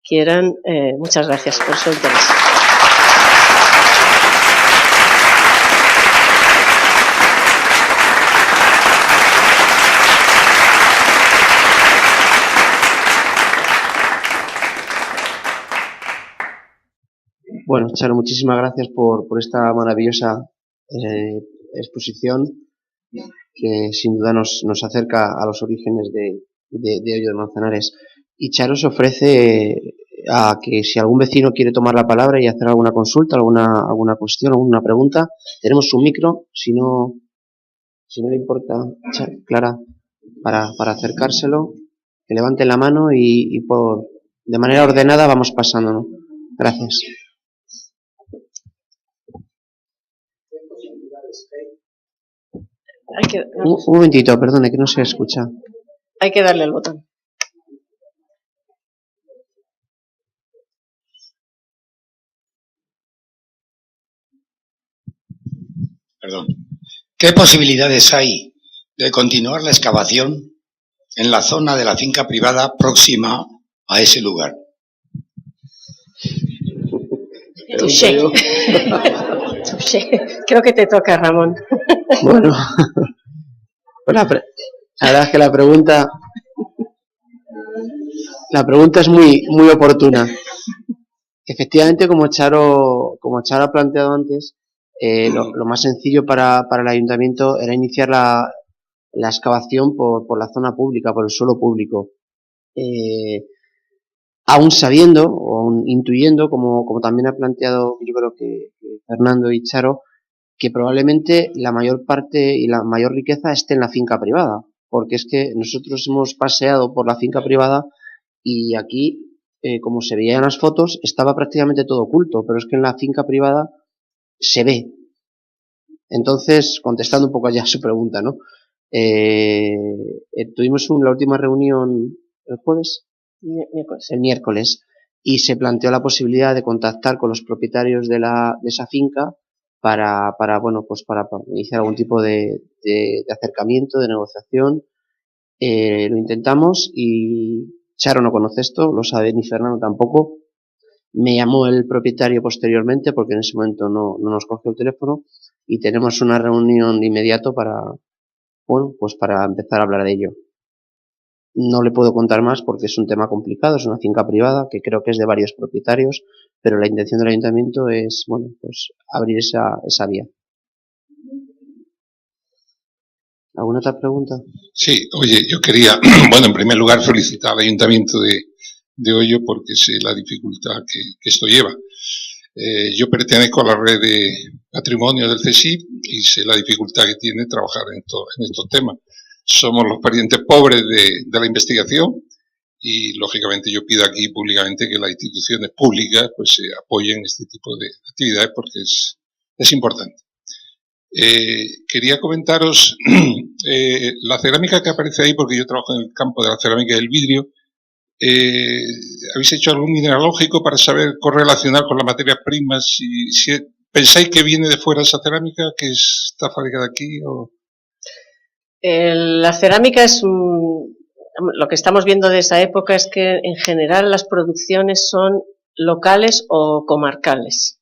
quieran, muchas gracias por su interés. Bueno, Charo, muchísimas gracias por esta maravillosa exposición que sin duda nos acerca a los orígenes de Hoyo de Manzanares. Y Charo se ofrece a que si algún vecino quiere tomar la palabra y hacer alguna consulta, alguna cuestión, alguna pregunta, tenemos su micro, si no le importa, Clara, para acercárselo, que levanten la mano y de manera ordenada vamos pasando, ¿no? Gracias. Un momentito, perdone, que no se escucha. Hay que darle el botón. Perdón. ¿Qué posibilidades hay de continuar la excavación en la zona de la finca privada próxima a ese lugar? Touché. Creo que te toca, Ramón. Bueno, la verdad es que la pregunta es muy oportuna. Efectivamente, como Charo ha planteado antes, lo más sencillo para el ayuntamiento era iniciar la excavación por la zona pública, por el suelo público. Aún sabiendo o aún intuyendo, como también ha planteado yo creo que Fernando y Charo, que probablemente la mayor parte y la mayor riqueza esté en la finca privada, porque es que nosotros hemos paseado por la finca privada y aquí, como se veía en las fotos, estaba prácticamente todo oculto, pero es que en la finca privada se ve. Entonces, contestando un poco ya a su pregunta, ¿no? Tuvimos la última reunión el jueves, el miércoles, y se planteó la posibilidad de contactar con los propietarios de esa finca para iniciar algún tipo de acercamiento, de negociación. Lo intentamos y Charo no conoce esto, lo sabe ni Fernando tampoco. Me llamó el propietario posteriormente porque en ese momento no nos cogió el teléfono y tenemos una reunión de inmediato para empezar a hablar de ello. No le puedo contar más porque es un tema complicado, es una finca privada que creo que es de varios propietarios, pero la intención del ayuntamiento es, abrir esa vía. ¿Alguna otra pregunta? Sí, oye, yo quería, bueno, en primer lugar felicitar al Ayuntamiento de Hoyo porque sé la dificultad que esto lleva. Yo pertenezco a la red de patrimonio del CSIC y sé la dificultad que tiene trabajar en estos temas. Somos los parientes pobres de la investigación y, lógicamente, yo pido aquí públicamente que las instituciones públicas pues apoyen este tipo de actividades porque es importante. Quería comentaros la cerámica que aparece ahí, porque yo trabajo en el campo de la cerámica y del vidrio. ¿Habéis hecho algún mineralógico para saber correlacionar con las materias primas? Si pensáis que viene de fuera esa cerámica, que está fabricada aquí, o... La cerámica es lo que estamos viendo de esa época es que en general las producciones son locales o comarcales.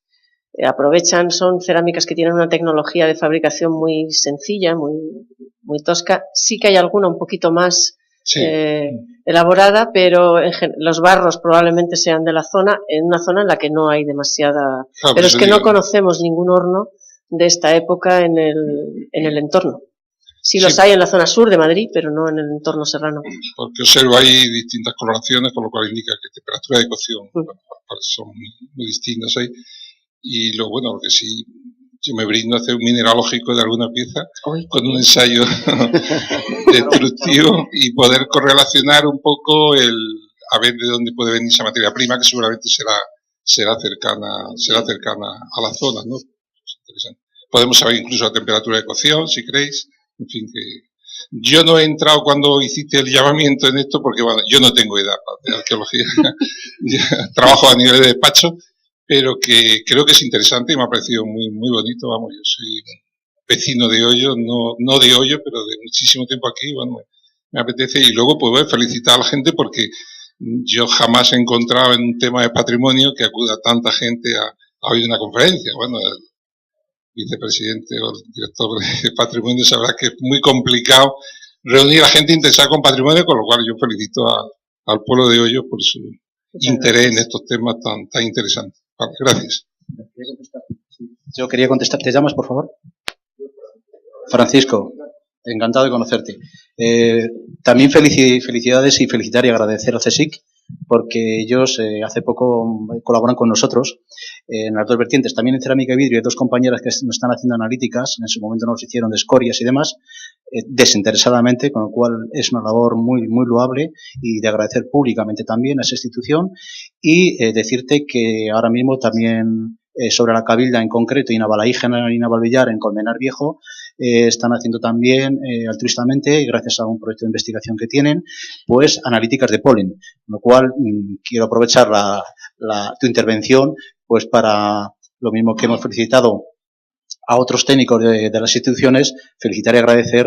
Son cerámicas que tienen una tecnología de fabricación muy sencilla, muy tosca. Sí que hay alguna un poquito más elaborada, pero los barros probablemente sean de la zona, en una zona en la que no hay demasiada... pero es que no conocemos ningún horno de esta época en el entorno. Sí los hay en la zona sur de Madrid, pero no en el entorno serrano. Porque observo ahí distintas coloraciones, con lo cual indica que temperatura de cocción son muy distintas ahí. Y lo que sí, yo me brindo a hacer un mineralógico de alguna pieza con un ensayo destructivo y poder correlacionar un poco a ver de dónde puede venir esa materia prima, que seguramente será cercana a la zona, ¿no? Es interesante. Podemos saber incluso la temperatura de cocción, si queréis. En fin, que yo no he entrado cuando hiciste el llamamiento en esto porque, yo no tengo edad de arqueología. Trabajo a nivel de despacho, pero que creo que es interesante y me ha parecido muy, muy bonito. Vamos, yo soy vecino de Hoyo, no de Hoyo, pero de muchísimo tiempo aquí. Bueno, me apetece. Y luego, pues, felicitar a la gente porque yo jamás he encontrado en un tema de patrimonio que acuda tanta gente a oír una conferencia. Bueno, el vicepresidente o el director de patrimonio sabrá que es muy complicado reunir a gente interesada con patrimonio, con lo cual yo felicito al pueblo de Hoyo por su interés en estos temas tan interesantes. Vale, gracias. Yo quería contestar. ¿Te llamas, por favor? Francisco, encantado de conocerte. También felicidades y felicitar y agradecer al CSIC porque ellos hace poco colaboran con nosotros en las dos vertientes, también en cerámica y vidrio. Hay dos compañeras que nos están haciendo analíticas, en su momento nos hicieron de escorias y demás, desinteresadamente, con lo cual es una labor muy, muy loable y de agradecer públicamente también a esa institución y decirte que ahora mismo también sobre la Cabilda en concreto y Navalaígena y Navalvillar en Colmenar Viejo están haciendo también altruistamente, gracias a un proyecto de investigación que tienen, pues analíticas de polen, con lo cual quiero aprovechar tu intervención pues para lo mismo que hemos felicitado a otros técnicos de las instituciones, felicitar y agradecer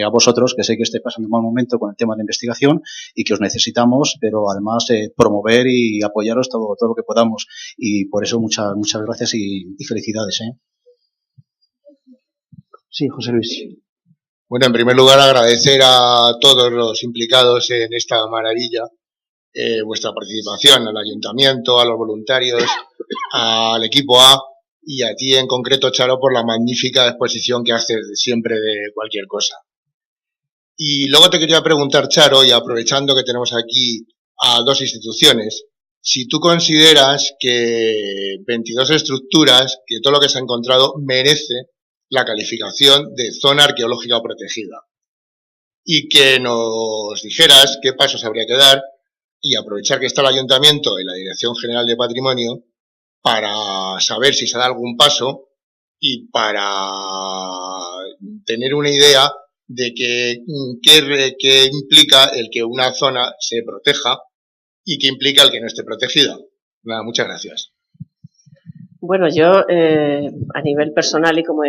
a vosotros, que sé que estáis pasando un mal momento con el tema de investigación y que os necesitamos, pero además promover y apoyaros todo lo que podamos. Y por eso muchas gracias y felicidades. Sí, José Luis. Bueno, en primer lugar agradecer a todos los implicados en esta maravilla vuestra participación, al ayuntamiento, a los voluntarios, al equipo A y a ti en concreto, Charo, por la magnífica exposición que haces siempre de cualquier cosa. Y luego te quería preguntar, Charo, y aprovechando que tenemos aquí a dos instituciones, si tú consideras que 22 estructuras, que todo lo que se ha encontrado merece la calificación de zona arqueológica protegida. Y que nos dijeras qué pasos habría que dar y aprovechar que está el Ayuntamiento y la Dirección General de Patrimonio para saber si se da algún paso y para tener una idea de qué implica el que una zona se proteja y qué implica el que no esté protegida. Nada, muchas gracias. Bueno, yo a nivel personal y como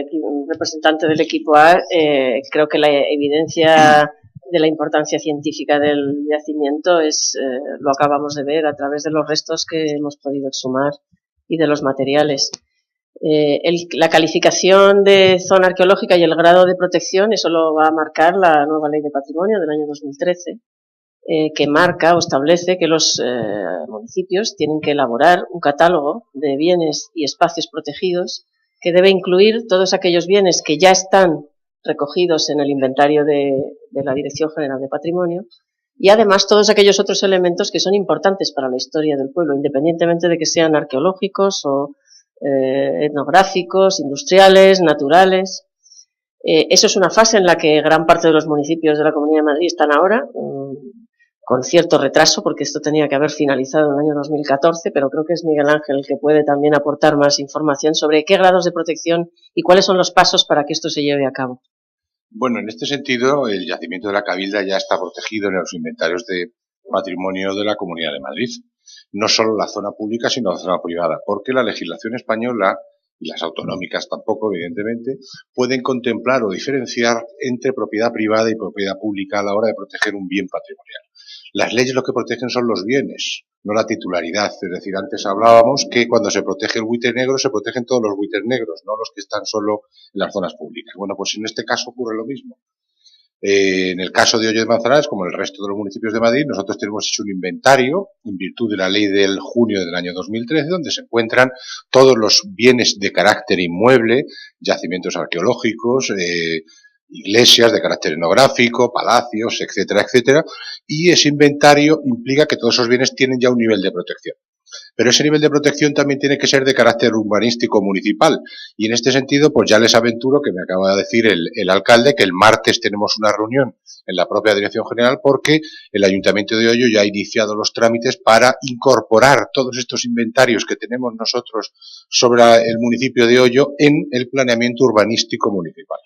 representante del equipo A, creo que la evidencia de la importancia científica del yacimiento lo acabamos de ver a través de los restos que hemos podido exhumar y de los materiales. La calificación de zona arqueológica y el grado de protección, eso lo va a marcar la nueva Ley de Patrimonio del año 2013, que marca o establece que los municipios tienen que elaborar un catálogo de bienes y espacios protegidos que debe incluir todos aquellos bienes que ya están recogidos en el inventario de la Dirección General de Patrimonio, y además todos aquellos otros elementos que son importantes para la historia del pueblo, independientemente de que sean arqueológicos o etnográficos, industriales, naturales. Eso es una fase en la que gran parte de los municipios de la Comunidad de Madrid están ahora, con cierto retraso, porque esto tenía que haber finalizado en el año 2014, pero creo que es Miguel Ángel el que puede también aportar más información sobre qué grados de protección y cuáles son los pasos para que esto se lleve a cabo. Bueno, en este sentido, el yacimiento de la Cabilda ya está protegido en los inventarios de patrimonio de la Comunidad de Madrid. No solo la zona pública, sino la zona privada, porque la legislación española, y las autonómicas tampoco, evidentemente, pueden contemplar o diferenciar entre propiedad privada y propiedad pública a la hora de proteger un bien patrimonial. Las leyes lo que protegen son los bienes, no la titularidad. Es decir, antes hablábamos que cuando se protege el buitre negro, se protegen todos los buitres negros, no los que están solo en las zonas públicas. Bueno, pues en este caso ocurre lo mismo. En el caso de Hoyo de Manzanares, como en el resto de los municipios de Madrid, nosotros tenemos hecho un inventario en virtud de la ley del junio del año 2013, donde se encuentran todos los bienes de carácter inmueble, yacimientos arqueológicos, iglesias de carácter etnográfico, palacios, etcétera, etcétera, y ese inventario implica que todos esos bienes tienen ya un nivel de protección. Pero ese nivel de protección también tiene que ser de carácter urbanístico municipal. Y en este sentido, pues ya les aventuro que me acaba de decir el alcalde que el martes tenemos una reunión en la propia Dirección General porque el Ayuntamiento de Hoyo ya ha iniciado los trámites para incorporar todos estos inventarios que tenemos nosotros sobre el municipio de Hoyo en el planeamiento urbanístico municipal.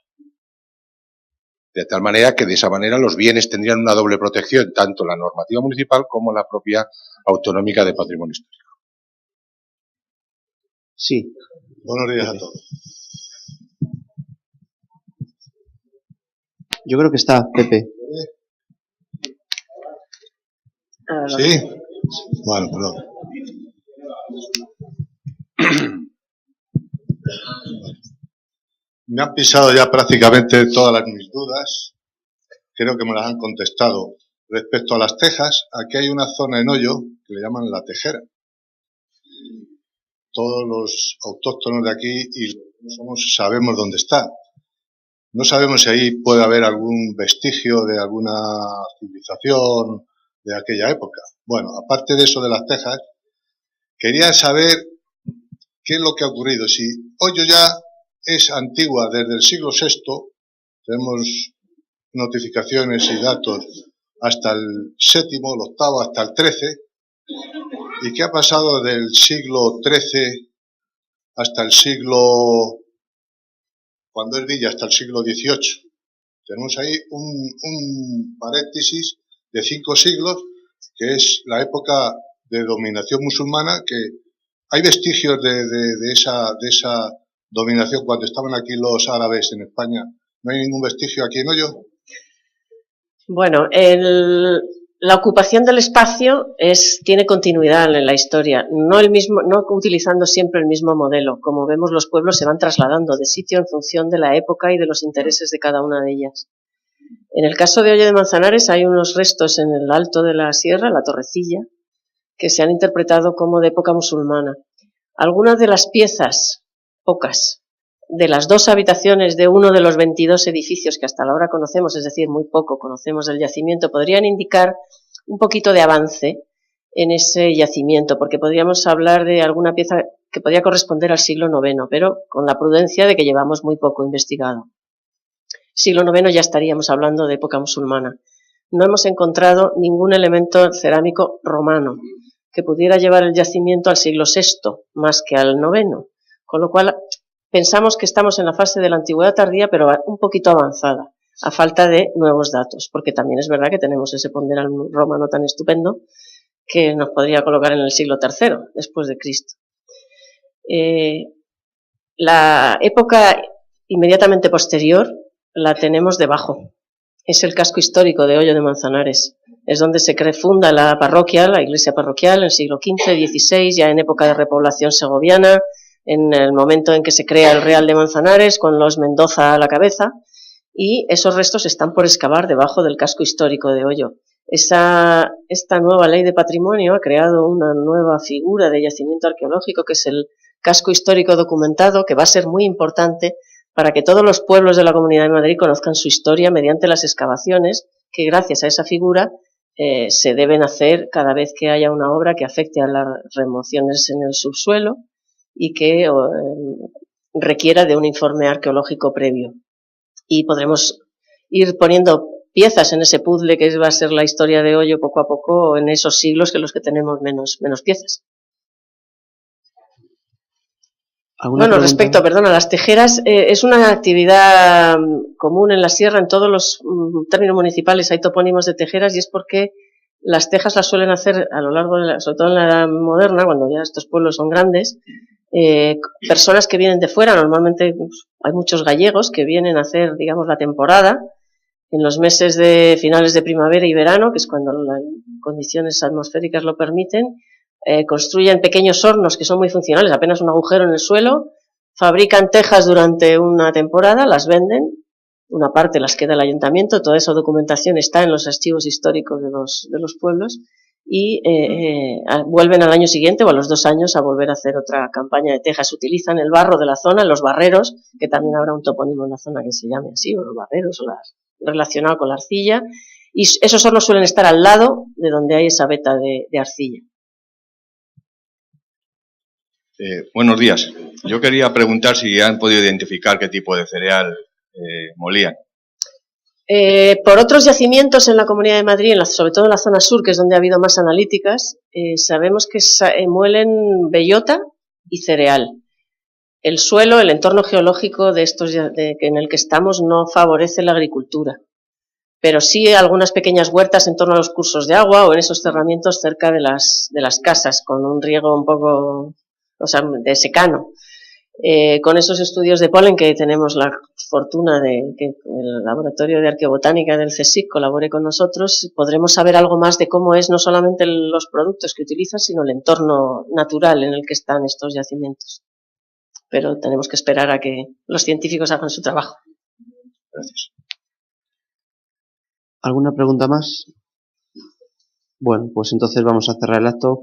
De tal manera que de esa manera los bienes tendrían una doble protección, tanto la normativa municipal como la propia autonómica de patrimonio histórico. Sí. Buenos días a todos. Yo creo que está, Pepe. ¿Sí? Bueno, perdón. Me han pisado ya prácticamente todas mis dudas. Creo que me las han contestado. Respecto a las tejas, aquí hay una zona en Hoyo que le llaman La Tejera. Todos los autóctonos de aquí y los que no somos sabemos dónde está. No sabemos si ahí puede haber algún vestigio de alguna civilización de aquella época. Bueno, aparte de eso de las tejas, quería saber qué es lo que ha ocurrido. Si Hoyo ya es antigua desde el siglo VI, tenemos notificaciones y datos hasta el VII, el VIII, hasta el XIII, y qué ha pasado del siglo XIII hasta el siglo, cuando es Villa, hasta el siglo XVIII. Tenemos ahí un paréntesis de 5 siglos, que es la época de dominación musulmana, que hay vestigios de esa dominación cuando estaban aquí los árabes en España. ¿No hay ningún vestigio aquí en Hoyo? Bueno, la ocupación del espacio tiene continuidad en la historia, no utilizando siempre el mismo modelo. Como vemos, los pueblos se van trasladando de sitio en función de la época y de los intereses de cada una de ellas. En el caso de Hoyo de Manzanares hay unos restos en el alto de la sierra, la Torrecilla, que se han interpretado como de época musulmana. Algunas de las piezas, pocas, de las 2 habitaciones de uno de los 22 edificios que hasta ahora conocemos, es decir, muy poco conocemos del yacimiento, podrían indicar un poquito de avance en ese yacimiento, porque podríamos hablar de alguna pieza que podría corresponder al siglo IX, pero con la prudencia de que llevamos muy poco investigado. Siglo IX ya estaríamos hablando de época musulmana. No hemos encontrado ningún elemento cerámico romano que pudiera llevar el yacimiento al siglo VI más que al IX, con lo cual pensamos que estamos en la fase de la antigüedad tardía, pero un poquito avanzada, a falta de nuevos datos, porque también es verdad que tenemos ese ponderal romano tan estupendo que nos podría colocar en el siglo III, después de Cristo. La época inmediatamente posterior la tenemos debajo. Es el casco histórico de Hoyo de Manzanares. Es donde se funda la parroquia, la iglesia parroquial, en el siglo XV, XVI, ya en época de repoblación segoviana, en el momento en que se crea el Real de Manzanares, con los Mendoza a la cabeza, y esos restos están por excavar debajo del casco histórico de Hoyo. Esta nueva ley de patrimonio ha creado una nueva figura de yacimiento arqueológico, que es el casco histórico documentado, que va a ser muy importante para que todos los pueblos de la Comunidad de Madrid conozcan su historia mediante las excavaciones que, gracias a esa figura, se deben hacer cada vez que haya una obra que afecte a las remociones en el subsuelo y que requiera de un informe arqueológico previo. Y podremos ir poniendo piezas en ese puzzle que va a ser la historia de Hoyo poco a poco en esos siglos que los que tenemos menos piezas. Bueno, respecto, perdona, las tejeras, es una actividad común en la sierra, en todos los términos municipales hay topónimos de tejeras, y es porque las tejas las suelen hacer a lo largo de sobre todo en la edad moderna, cuando ya estos pueblos son grandes, personas que vienen de fuera. Normalmente hay muchos gallegos que vienen a hacer, digamos, la temporada en los meses de finales de primavera y verano, que es cuando las condiciones atmosféricas lo permiten. Construyen pequeños hornos que son muy funcionales, apenas un agujero en el suelo, fabrican tejas durante una temporada, las venden, una parte las queda el ayuntamiento, toda esa documentación está en los archivos históricos de los pueblos, y vuelven al año siguiente o a los 2 años a volver a hacer otra campaña de tejas. Utilizan el barro de la zona, los barreros, que también habrá un topónimo en la zona que se llame así, o los barreros, relacionado con la arcilla, y esos hornos suelen estar al lado de donde hay esa veta de arcilla. Buenos días. Yo quería preguntar si han podido identificar qué tipo de cereal molían. Por otros yacimientos en la Comunidad de Madrid, sobre todo en la zona sur, que es donde ha habido más analíticas, sabemos que muelen bellota y cereal. El suelo, el entorno geológico en el que estamos no favorece la agricultura, pero sí algunas pequeñas huertas en torno a los cursos de agua o en esos cerramientos cerca de las casas, con un riego un poco, de secano. Con esos estudios de polen que tenemos la fortuna de que el Laboratorio de Arqueobotánica del CSIC colabore con nosotros, podremos saber algo más de cómo es no solamente los productos que utilizan, sino el entorno natural en el que están estos yacimientos. Pero tenemos que esperar a que los científicos hagan su trabajo. Gracias. ¿Alguna pregunta más? Bueno, pues entonces vamos a cerrar el acto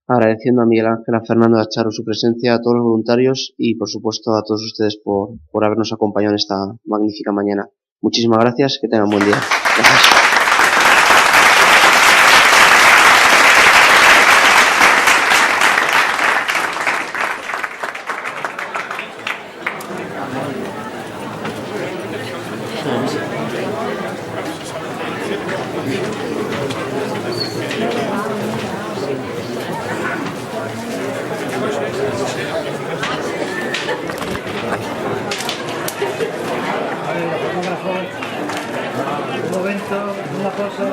agradeciendo a Miguel Ángel, a Fernando y a Charo su presencia, a todos los voluntarios y, por supuesto, a todos ustedes por habernos acompañado en esta magnífica mañana. Muchísimas gracias, que tengan buen día. Gracias. Un momento, una cosa.